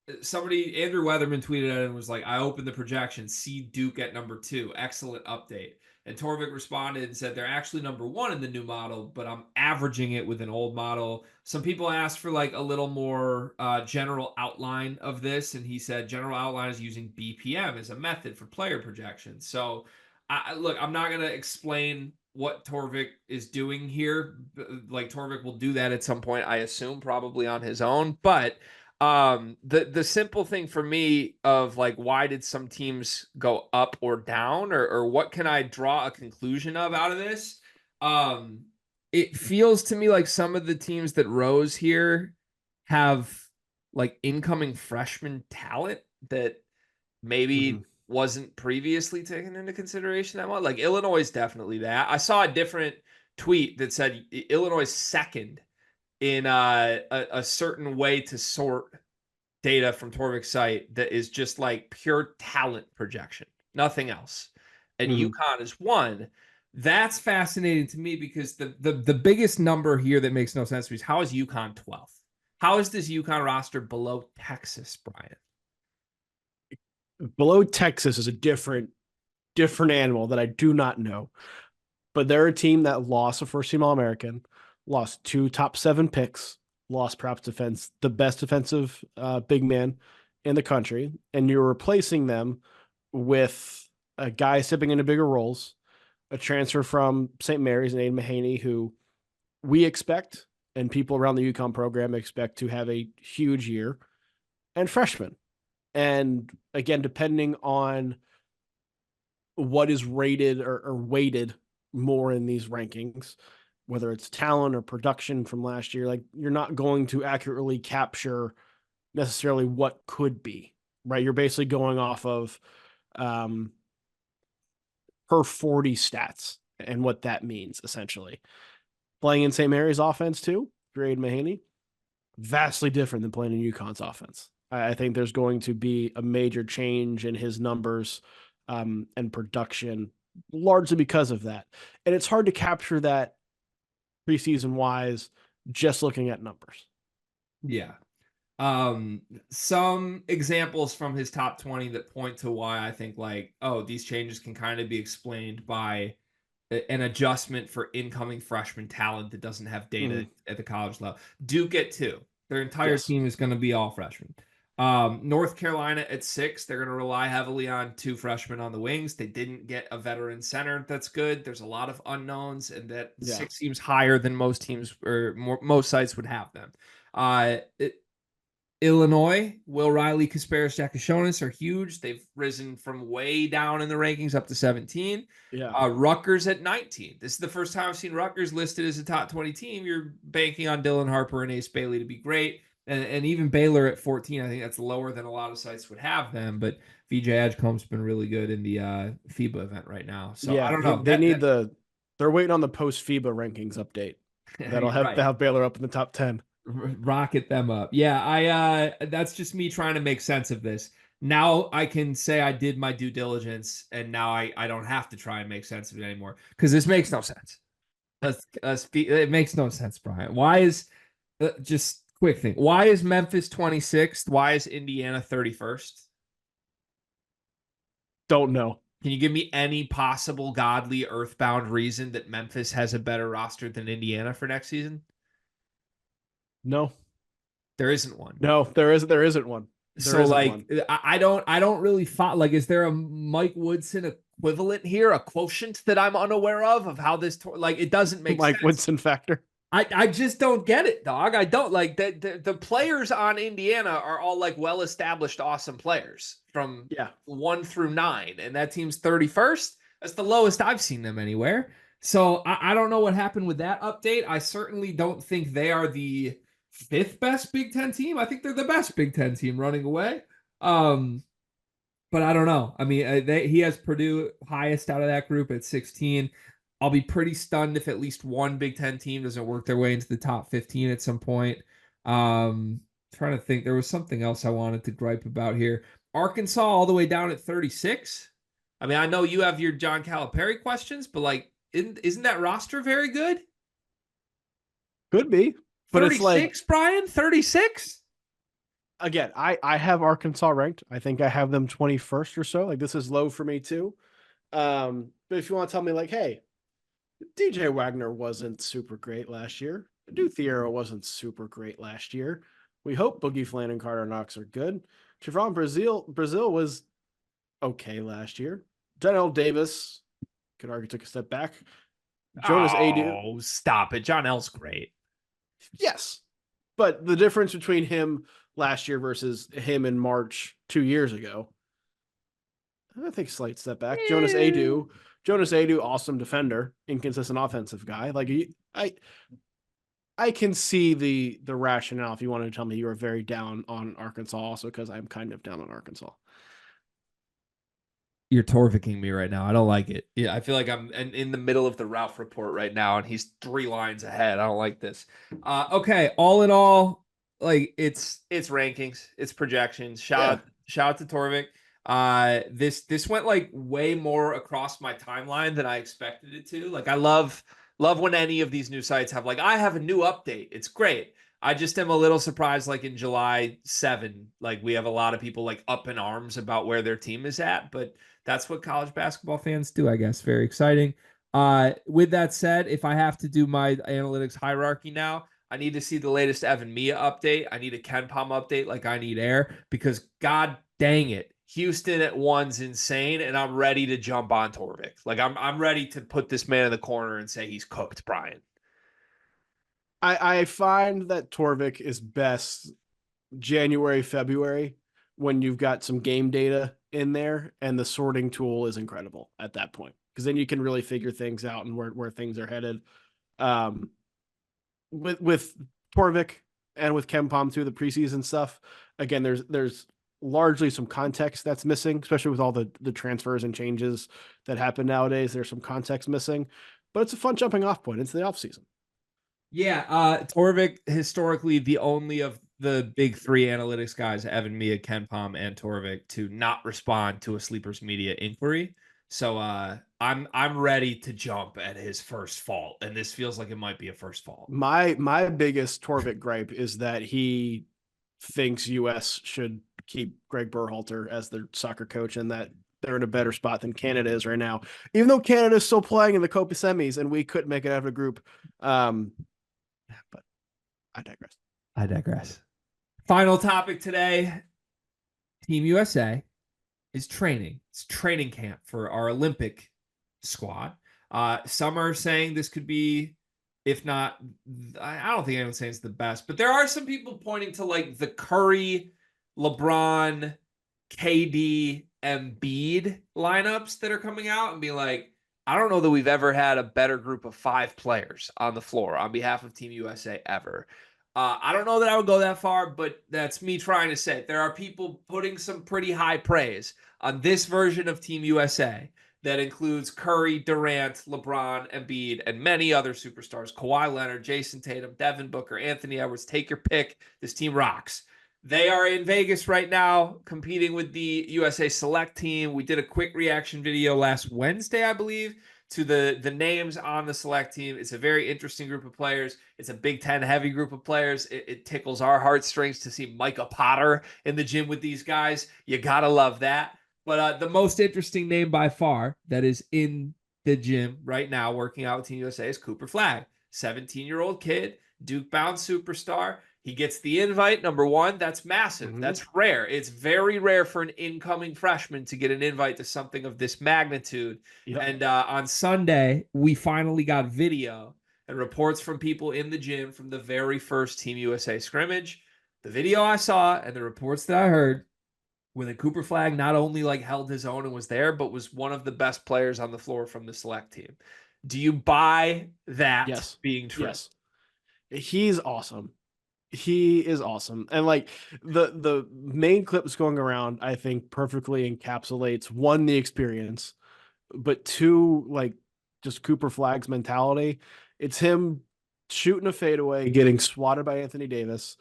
Andrew Weatherman tweeted at him and was like, I opened the projection, see Duke at number 2, excellent update. And Torvik responded and said they're actually number 1 in the new model, but I'm averaging it with an old model. Some people asked for like a little more general outline of this, and he said general outline is using BPM as a method for player projections. So look, I'm not going to explain what Torvik is doing here. Like Torvik will do that at some point, I assume, probably on his own, but the simple thing for me of like why did some teams go up or down, or what can I draw a conclusion of out of this, it feels to me like some of the teams that rose here have like incoming freshman talent that maybe wasn't previously taken into consideration that much. Like Illinois is definitely that. I saw a different tweet that said Illinois second in a certain way to sort data from Torvik's site that is just like pure talent projection, nothing else. And UConn is 1. That's fascinating to me because the biggest number here that makes no sense to me is how is UConn 12th? How is this UConn roster below Texas, Brian? Below Texas is a different animal that I do not know. But they're a team that lost a first team All-American, lost 2 top 7 picks, lost perhaps the best defensive big man in the country, and you're replacing them with a guy stepping into bigger roles, a transfer from St. Mary's and Aiden Mahaney, who we expect and people around the UConn program expect to have a huge year, and freshmen. And again, depending on what is rated or weighted more in these rankings, whether it's talent or production from last year, like you're not going to accurately capture necessarily what could be, right? You're basically going off of per 40 stats and what that means essentially. Playing in St. Mary's offense too, Grade Mahaney, vastly different than playing in UConn's offense. I think there's going to be a major change in his numbers and production largely because of that. And it's hard to capture that preseason wise just looking at numbers. Yeah. Um, some examples from his top 20 that point to why I think like, oh, these changes can kind of be explained by an adjustment for incoming freshman talent that doesn't have data Mhm. at the college level. Duke at 2. Their entire Yes. team is going to be all freshmen. North Carolina at 6. They're going to rely heavily on 2 freshmen on the wings. They didn't get a veteran center that's good. There's a lot of unknowns, and that Yeah. 6 seems higher than most teams or most sites would have them. Uh, Illinois, Will Riley, Kasparis, Jacashonis are huge. They've risen from way down in the rankings up to 17. Yeah. Rutgers at 19. This is the first time I've seen Rutgers listed as a top 20 team. You're banking on Dylan Harper and Ace Bailey to be great. And even Baylor at 14, I think that's lower than a lot of sites would have them. But VJ Edgecombe's been really good in the FIBA event right now. So I Yeah. don't know. They need they're waiting on the post FIBA rankings update. That'll You're have right. Baylor up in the top 10. Rocket them up. Yeah, I that's just me trying to make sense of this. Now I can say I did my due diligence and now I don't have to try and make sense of it anymore because this makes no sense. It makes no sense, Brian. Why is just quick thing. Why is Memphis 26th? Why is Indiana 31st? Don't know. Can you give me any possible godly earthbound reason that Memphis has a better roster than Indiana for next season? No. There isn't one. No, there isn't one. There So isn't like one. I don't really follow, like, is there a Mike Woodson equivalent here, a quotient that I'm unaware of how this like it doesn't make Mike sense. Woodson factor. I just don't get it, dog. I don't like the players on Indiana are all like well established awesome players from Yeah. 1 through 9, and that team's 31st. That's the lowest I've seen them anywhere. So I don't know what happened with that update. I certainly don't think they are the 5th best Big Ten team. I think they're the best Big Ten team running away. Um, but I don't know. I mean, he has Purdue highest out of that group at 16. I'll be pretty stunned if at least one Big Ten team doesn't work their way into the top 15 at some point. Trying to think, there was something else I wanted to gripe about here. Arkansas all the way down at 36. I mean, I know you have your John Calipari questions, but like, isn't that roster very good? Could be. But it's like 36, Brian? 36? again, I have Arkansas ranked. I think I have them 21st or so. Like this is low for me too. But if you want to tell me like, hey, DJ Wagner wasn't super great last year. Du Thiero wasn't super great last year. We hope Boogie Flan and Carter Knox are good. Trevon Brazil was okay last year. Janelle Davis could argue took a step back. Jonas Adu. Oh, stop it. John L's great. Yes. But the difference between him last year versus him in March 2 years ago, I think slight step back. Jonas Adu, awesome defender, inconsistent offensive guy. Like I can see the rationale if you wanted to tell me you were very down on Arkansas, also because I'm kind of down on Arkansas. You're Torviking me right now. I don't like it. Yeah, I feel like I'm in the middle of the Ralph report right now, and he's 3 lines ahead. I don't like this. Okay, all in all, like it's rankings, it's projections. Shout out to Torvik. This went like way more across my timeline than I expected it to. Like I love when any of these new sites have like I have a new update. It's great. I just am a little surprised, like in July 7, like we have a lot of people like up in arms about where their team is at, but that's what college basketball fans do, I guess. Very exciting. With that said, if I have to do my analytics hierarchy now, I need to see the latest Evan Mia update. I need a Ken Palm update like I need air because god dang it. Houston at 1's insane, and I'm ready to jump on Torvik. Like I'm ready to put this man in the corner and say he's cooked, Brian. I find that Torvik is best January, February when you've got some game data in there and the sorting tool is incredible at that point because then you can really figure things out and where things are headed. With Torvik and with KenPom too, the preseason stuff, again, there's largely some context that's missing, especially with all the transfers and changes that happen nowadays. There's some context missing, but it's a fun jumping off point into the offseason. Yeah, Torvik historically the only of the big 3 analytics guys, Evan Mia, Ken Palm, and Torvik, to not respond to a Sleepers Media inquiry. So I'm ready to jump at his first fault, and this feels like it might be a first fault. My biggest Torvik gripe is that he thinks US should keep Greg Berhalter as their soccer coach, and that they're in a better spot than Canada is right now, even though Canada is still playing in the Copa semis and we couldn't make it out of a group. But I digress. I digress. Final topic today. Team USA is training. It's training camp for our Olympic squad. Some are saying this could be, if not, I don't think anyone's saying it's the best, but there are some people pointing to like the Curry, LeBron, KD, Embiid lineups that are coming out and be like, I don't know that we've ever had a better group of 5 players on the floor on behalf of Team USA ever. I don't know that I would go that far, but that's me trying to say there are people putting some pretty high praise on this version of Team USA that includes Curry, Durant, LeBron, Embiid, and many other superstars. Kawhi Leonard, Jason Tatum, Devin Booker, Anthony Edwards. Take your pick. This team rocks. They are in Vegas right now competing with the USA Select team. We did a quick reaction video last Wednesday, I believe, to the names on the Select team. It's a very interesting group of players. It's a Big Ten heavy group of players. It tickles our heartstrings to see Micah Potter in the gym with these guys. You got to love that. But the most interesting name by far that is in the gym right now working out with Team USA is Cooper Flagg, 17-year-old kid, Duke-bound superstar. He gets the invite, number one. That's massive. Mm-hmm. That's rare. It's very rare for an incoming freshman to get an invite to something of this magnitude. Yep. And on Sunday, we finally got video and reports from people in the gym from the very first Team USA scrimmage. The video I saw and the reports that I heard where the Cooper Flagg not only like held his own and was there, but was one of the best players on the floor from the Select team. Do you buy that being true? Yes. He's awesome. He is awesome. And like the main clip that's going around, I think perfectly encapsulates one, the experience, but two, like just Cooper Flagg's mentality. It's him shooting a fadeaway, getting swatted by Anthony Davis,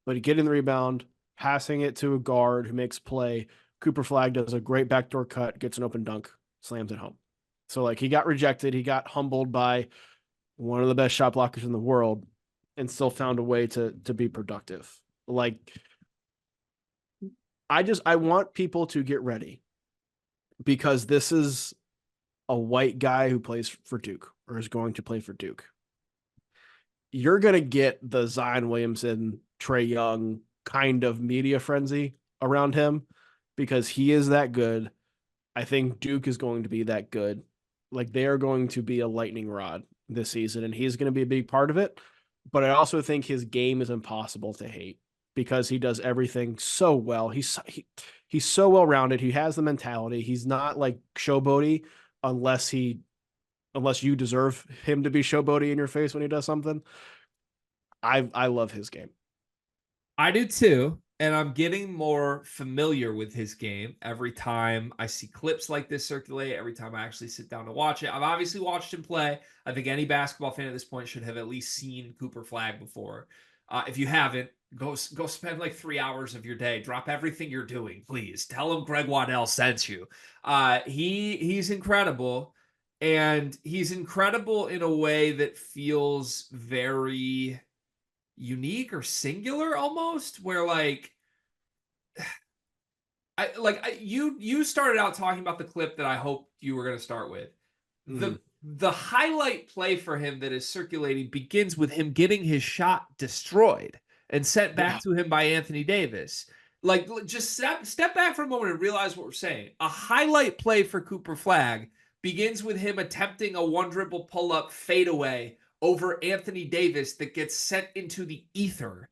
but getting the rebound, passing it to a guard who makes play. Cooper Flagg does a great backdoor cut, gets an open dunk, slams it home. So like he got rejected, he got humbled by one of the best shot blockers in the world, and still found a way to be productive. Like, I want people to get ready because this is a white guy who plays for Duke or is going to play for Duke. You're going to get the Zion Williamson, Trae Young kind of media frenzy around him because he is that good. I think Duke is going to be that good. Like, they are going to be a lightning rod this season, and he's going to be a big part of it. But I also think his game is impossible to hate because he does everything so well. He's so well-rounded. He has the mentality. He's not like showboaty unless you deserve him to be showboaty in your face when he does something. I love his game. I do too. And I'm getting more familiar with his game every time I see clips like this circulate, every time I actually sit down to watch it. I've obviously watched him play. I think any basketball fan at this point should have at least seen Cooper Flagg before. If you haven't, go spend like 3 hours of your day. Drop everything you're doing, please. Tell him GregWaddell sent you. He's incredible. And he's incredible in a way that feels very unique or singular almost, where like you started out talking about the clip that I hoped you were going to start with. The highlight play for him that is circulating begins with him getting his shot destroyed and sent back to him by Anthony Davis. Like, just step back for a moment and realize what we're saying. A highlight play for Cooper Flagg begins with him attempting a one dribble pull up fadeaway over Anthony Davis that gets sent into the ether.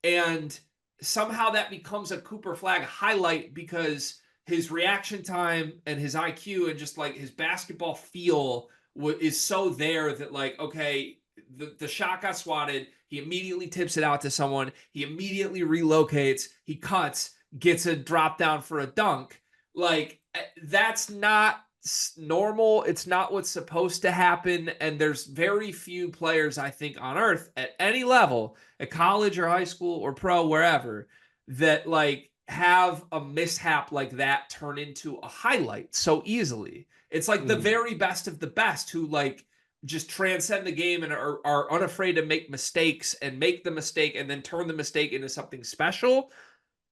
And somehow that becomes a Cooper Flagg highlight because his reaction time and his IQ and just like his basketball feel is so there that like, okay, the shot got swatted. He immediately tips it out to someone. He immediately relocates. He cuts, gets a drop down for a dunk. Like, that's not normal. It's not what's supposed to happen. And there's very few players, I think, on earth at any level, at college or high school or pro, wherever, that like have a mishap like that turn into a highlight so easily. It's like the very best of the best who like just transcend the game and are unafraid to make mistakes and make the mistake and then turn the mistake into something special.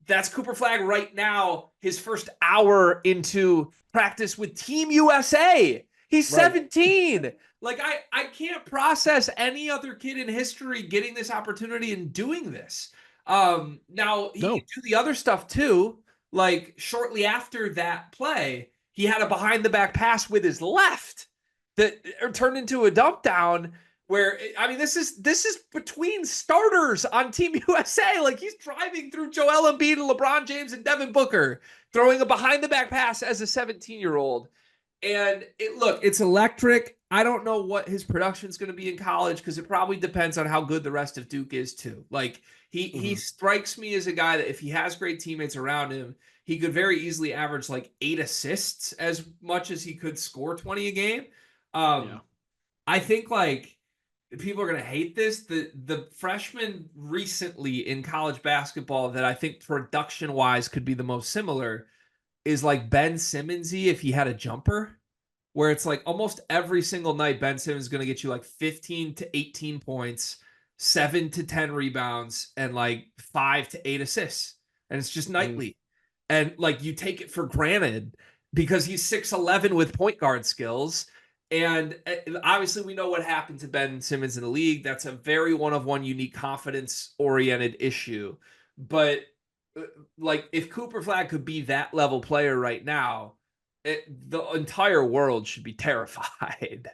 That's Cooper Flagg right now, his first hour into practice with Team USA. He's 17. Like, I can't process any other kid in history getting this opportunity and doing this. Now he can do the other stuff too. Like, shortly after that play, he had a behind the back pass with his left that turned into a dump down where, I mean, this is between starters on Team USA. Like, he's driving through Joel Embiid and LeBron James and Devin Booker, throwing a behind the back pass as a 17-year-old. And it's electric. I don't know what his production is going to be in college because it probably depends on how good the rest of Duke is too. Like, he strikes me as a guy that if he has great teammates around him, he could very easily average like 8 assists as much as he could score 20 a game. I think, like, people are going to hate this. The freshman recently in college basketball that I think production wise could be the most similar is like Ben Simmonsy if he had a jumper, where it's like almost every single night Ben Simmons is going to get you like 15 to 18 points, 7 to 10 rebounds, and like 5 to 8 assists. And it's just nightly. And like, you take it for granted because he's 6'11 with point guard skills. And obviously we know what happened to Ben Simmons in the league. That's a very one-of-one unique confidence-oriented issue. But like, if Cooper Flagg could be that level player right now, the entire world should be terrified.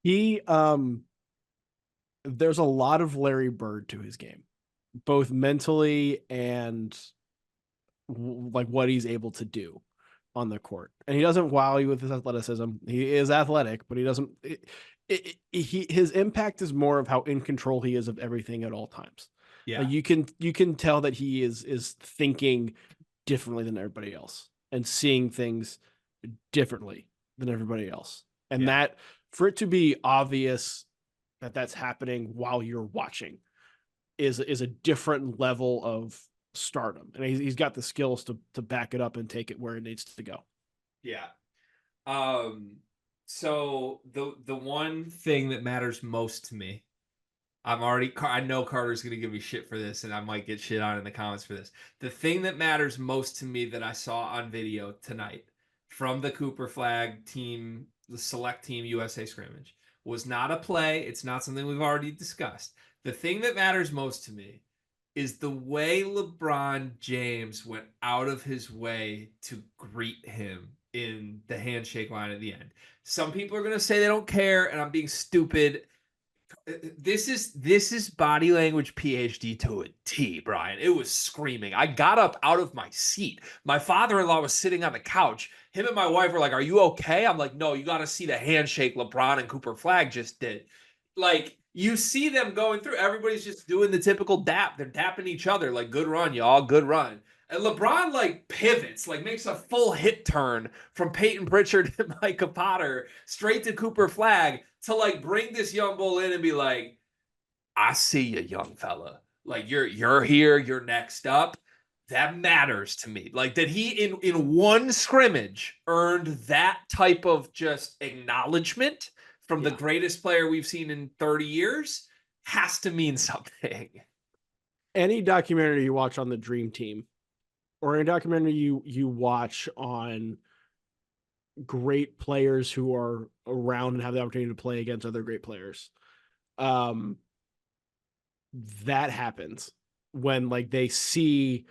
There's a lot of Larry Bird to his game, both mentally and like what he's able to do on the court. And he doesn't wow you with his athleticism. He is athletic, but he doesn't. His impact is more of how in control he is of everything at all times. Yeah, like you can tell that he is thinking differently than everybody else and seeing things differently than everybody else. And that, for it to be obvious that that's happening while you're watching, is a different level of stardom, and he's got the skills to back it up and take it where it needs to go. Yeah. So the one thing that matters most to me, I know Carter's going to give me shit for this, and I might get shit on in the comments for this. The thing that matters most to me that I saw on video tonight from the Cooper Flagg team, the select team USA scrimmage, was not a play. It's not something we've already discussed. The thing that matters most to me is the way LeBron James went out of his way to greet him in the handshake line at the end. Some people are going to say they don't care, and I'm being stupid. This is body language PhD to a T, Brian. It was screaming. I got up out of my seat. My father-in-law was sitting on the couch. Him and my wife were like, "Are you okay?" I'm like, "No, you got to see the handshake LeBron and Cooper Flagg just did." Like, you see them going through. Everybody's just doing the typical dap. They're dapping each other like, "Good run, y'all. Good run." And LeBron like pivots, like makes a full hit turn from Peyton Pritchard and Micah Potter straight to Cooper Flagg to like bring this young bull in and be like, "I see you, young fella. Like, you're here. You're next up." That matters to me. Like, that he in one scrimmage earned that type of just acknowledgement from the greatest player we've seen in 30 years has to mean something. Any documentary you watch on the Dream Team, or any documentary you watch on great players who are around and have the opportunity to play against other great players, that happens when like they see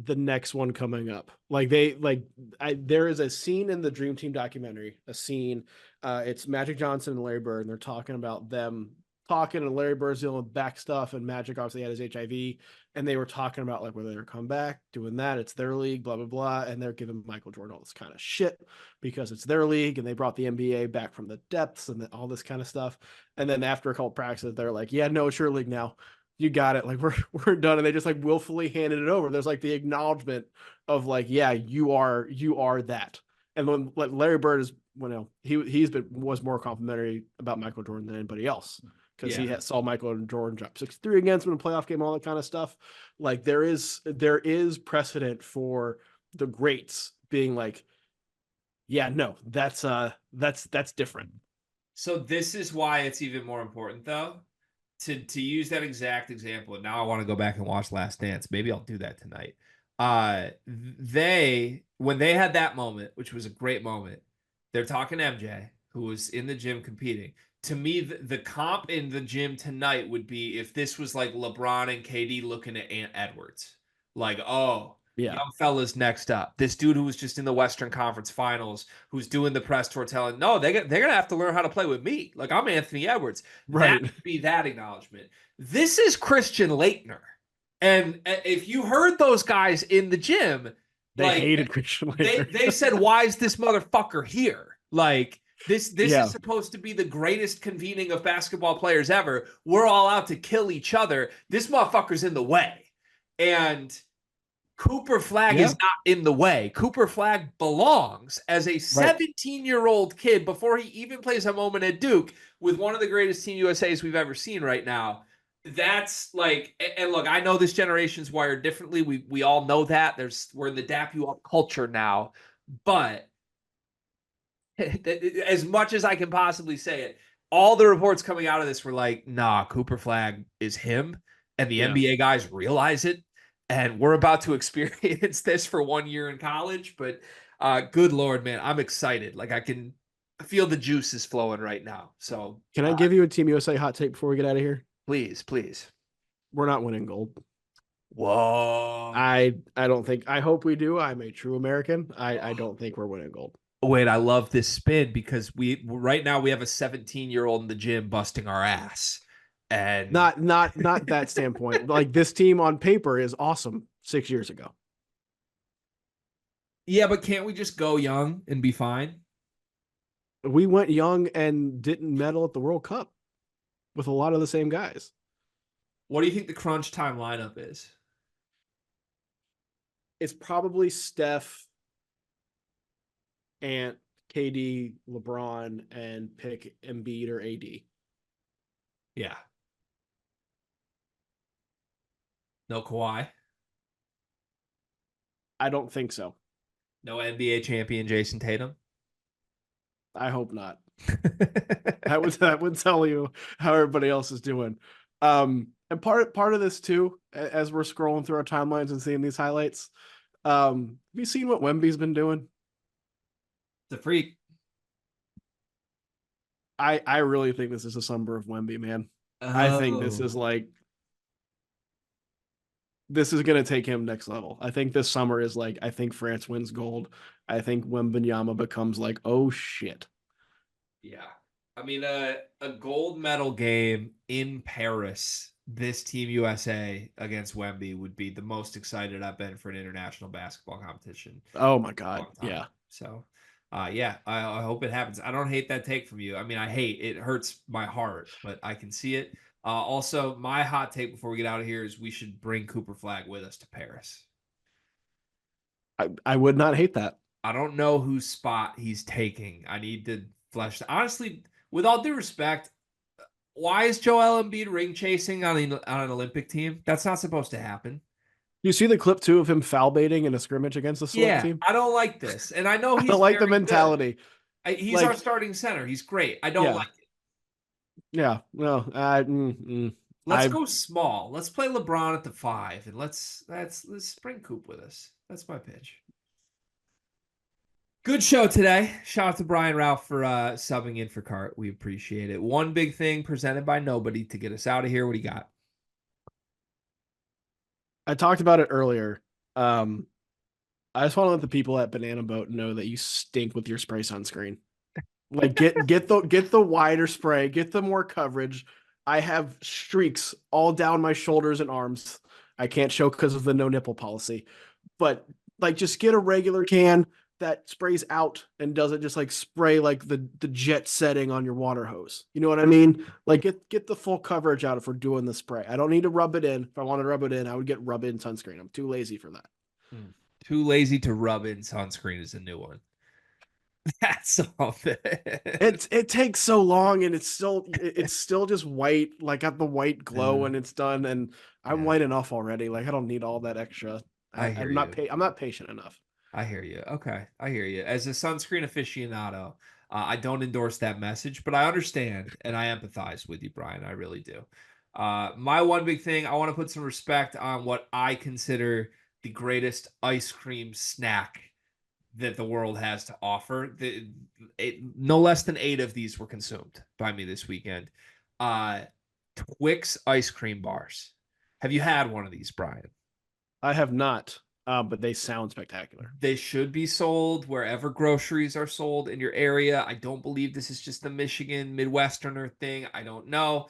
the next one coming up. Like there is a scene in the Dream Team documentary, it's Magic Johnson and Larry Bird, and they're talking about them talking, and Larry Bird's dealing with back stuff, and Magic obviously had his HIV, and they were talking about like whether they're come back, doing that, it's their league, blah, blah, blah, and they're giving Michael Jordan all this kind of shit because it's their league, and they brought the NBA back from the depths and all this kind of stuff. And then after a couple practices, they're like, "Yeah, no, it's your league now. You got it. Like, we're done." And they just like willfully handed it over. There's like the acknowledgement of like, "Yeah, you are that." And when like Larry Bird is, was more complimentary about Michael Jordan than anybody else, because he saw Michael Jordan drop 63 against him in a playoff game, all that kind of stuff. Like, there is precedent for the greats being like, "Yeah, no, that's different." So this is why it's even more important, though, to use that exact example. And now I want to go back and watch Last Dance. Maybe I'll do that tonight. They when they had that moment, which was a great moment, they're talking to MJ, who was in the gym competing. To me, the comp in the gym tonight would be if this was like LeBron and KD looking at Ant Edwards. Like, oh, Yeah. young fella's next up. This dude who was just in the Western Conference Finals, who's doing the press tour telling, no, they're gonna have to learn how to play with me. Like, I'm Anthony Edwards. That Right. would be that acknowledgement. This is Christian Laettner. And if you heard those guys in the gym, They like hated Christian Laettner. they said, why is this motherfucker here? Like, this Yeah. is supposed to be the greatest convening of basketball players ever. We're all out to kill each other. This motherfucker's in the way. And Cooper Flagg is not in the way. Cooper Flagg belongs as a 17-year-old kid before he even plays a moment at Duke with one of the greatest Team USAs we've ever seen right now. That's like, and look, I know this generation's wired differently. We all know that. We're in the dap you up culture now, but as much as I can possibly say it, all the reports coming out of this were like, nah, Cooper Flagg is him, and the NBA guys realize it, and we're about to experience this for 1 year in college. But good Lord, man, I'm excited. Like, I can feel the juices flowing right now. So Can I give you a Team USA hot take before we get out of here? please, please. We're not winning gold. Whoa. I don't think. I hope we do. I'm a true American. I don't think we're winning gold. Wait, I love this spin because right now we have a 17-year-old in the gym busting our ass. And not that standpoint. Like, this team on paper is awesome 6 years ago. Yeah, but can't we just go young and be fine? We went young and didn't medal at the World Cup with a lot of the same guys. What do you think the crunch time lineup is? It's probably Steph, Ant, KD, LeBron, and pick Embiid or AD. Yeah. No Kawhi. I don't think so. No NBA champion Jason Tatum. I hope not. that would tell you how everybody else is doing. And part of this too, as we're scrolling through our timelines and seeing these highlights, have you seen what Wemby's been doing? The freak. I really think this is a summer of Wemby, man. I think this is like, this is going to take him next level. I think this summer is like, I think France wins gold. I think Wembanyama becomes like, oh shit. Yeah. I mean, a gold medal game in Paris, this Team USA against Wemby would be the most excited I've been for an international basketball competition. Oh my God. Yeah. So, yeah, I hope it happens. I don't hate that take from you. I mean, it hurts my heart, but I can see it. Also, my hot take before we get out of here is we should bring Cooper Flagg with us to Paris. I would not hate that. I don't know whose spot he's taking. I need to flesh. Honestly, with all due respect, why is Joel Embiid ring chasing on an Olympic team? That's not supposed to happen. You see the clip too of him foul baiting in a scrimmage against the select team? I don't like this. And I know I he's don't like the mentality. He's like, our starting center. He's great. I don't like it. Yeah, no. Let's go small. Let's play LeBron at the 5, and let's bring Coop with us. That's my pitch. Good show today. Shout out to Brian Ralph for subbing in for Cart. We appreciate it. One big thing presented by nobody to get us out of here. What do you got? I talked about it earlier. I just want to let the people at Banana Boat know that you stink with your spray sunscreen. Like, get the wider spray, get the more coverage. I have streaks all down my shoulders and arms. I can't show because of the no nipple policy, but like, just get a regular can that sprays out and doesn't just like spray like the jet setting on your water hose. You know what I mean? Like, get the full coverage out if we're doing the spray. I don't need to rub it in. If I wanted to rub it in, I would get rub in sunscreen. I'm too lazy for that. Too lazy to rub in sunscreen is a new one. That's all. It takes so long, and it's still just white, like got the white glow when it's done, and I'm white enough already. Like, I don't need all that extra. I'm not patient enough. I hear you. Okay, I hear you. As a sunscreen aficionado, I don't endorse that message, but I understand and I empathize with you, Brian. I really do. My one big thing, I want to put some respect on what I consider the greatest ice cream snack that the world has to offer. No less than 8 of these were consumed by me this weekend. Uh, Twix ice cream bars. Have you had one of these, Brian? I have not, but they sound spectacular. They should be sold wherever groceries are sold in your area. I don't believe this is just a Michigan Midwesterner thing. I don't know.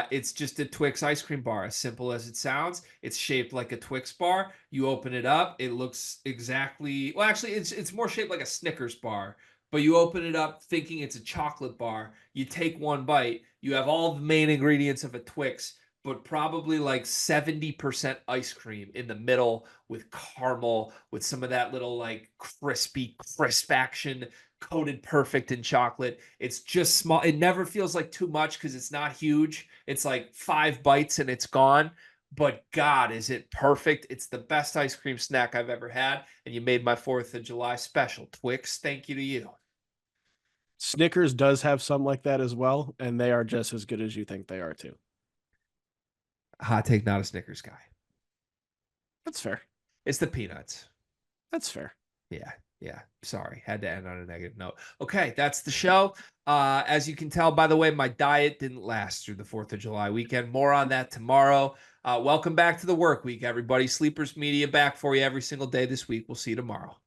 It's just a Twix ice cream bar, as simple as it sounds. It's shaped like a Twix bar. You open it up, it looks exactly well. Actually, it's more shaped like a Snickers bar. But you open it up thinking it's a chocolate bar. You take one bite. You have all the main ingredients of a Twix, but probably like 70% ice cream in the middle with caramel, with some of that little like crispy, crisp action coated perfect in chocolate. It's just small. It never feels like too much because it's not huge. It's like 5 bites and it's gone. But God, is it perfect? It's the best ice cream snack I've ever had. And you made my 4th of July special. Twix, thank you to you. Snickers does have some like that as well, and they are just as good as you think they are too. Hot take, not a Snickers guy. That's fair. It's the peanuts. That's fair. Yeah. Yeah. Sorry. Had to end on a negative note. Okay. That's the show. As you can tell, by the way, my diet didn't last through the 4th of July weekend. More on that tomorrow. Welcome back to the work week, everybody. Sleepers Media back for you every single day this week. We'll see you tomorrow.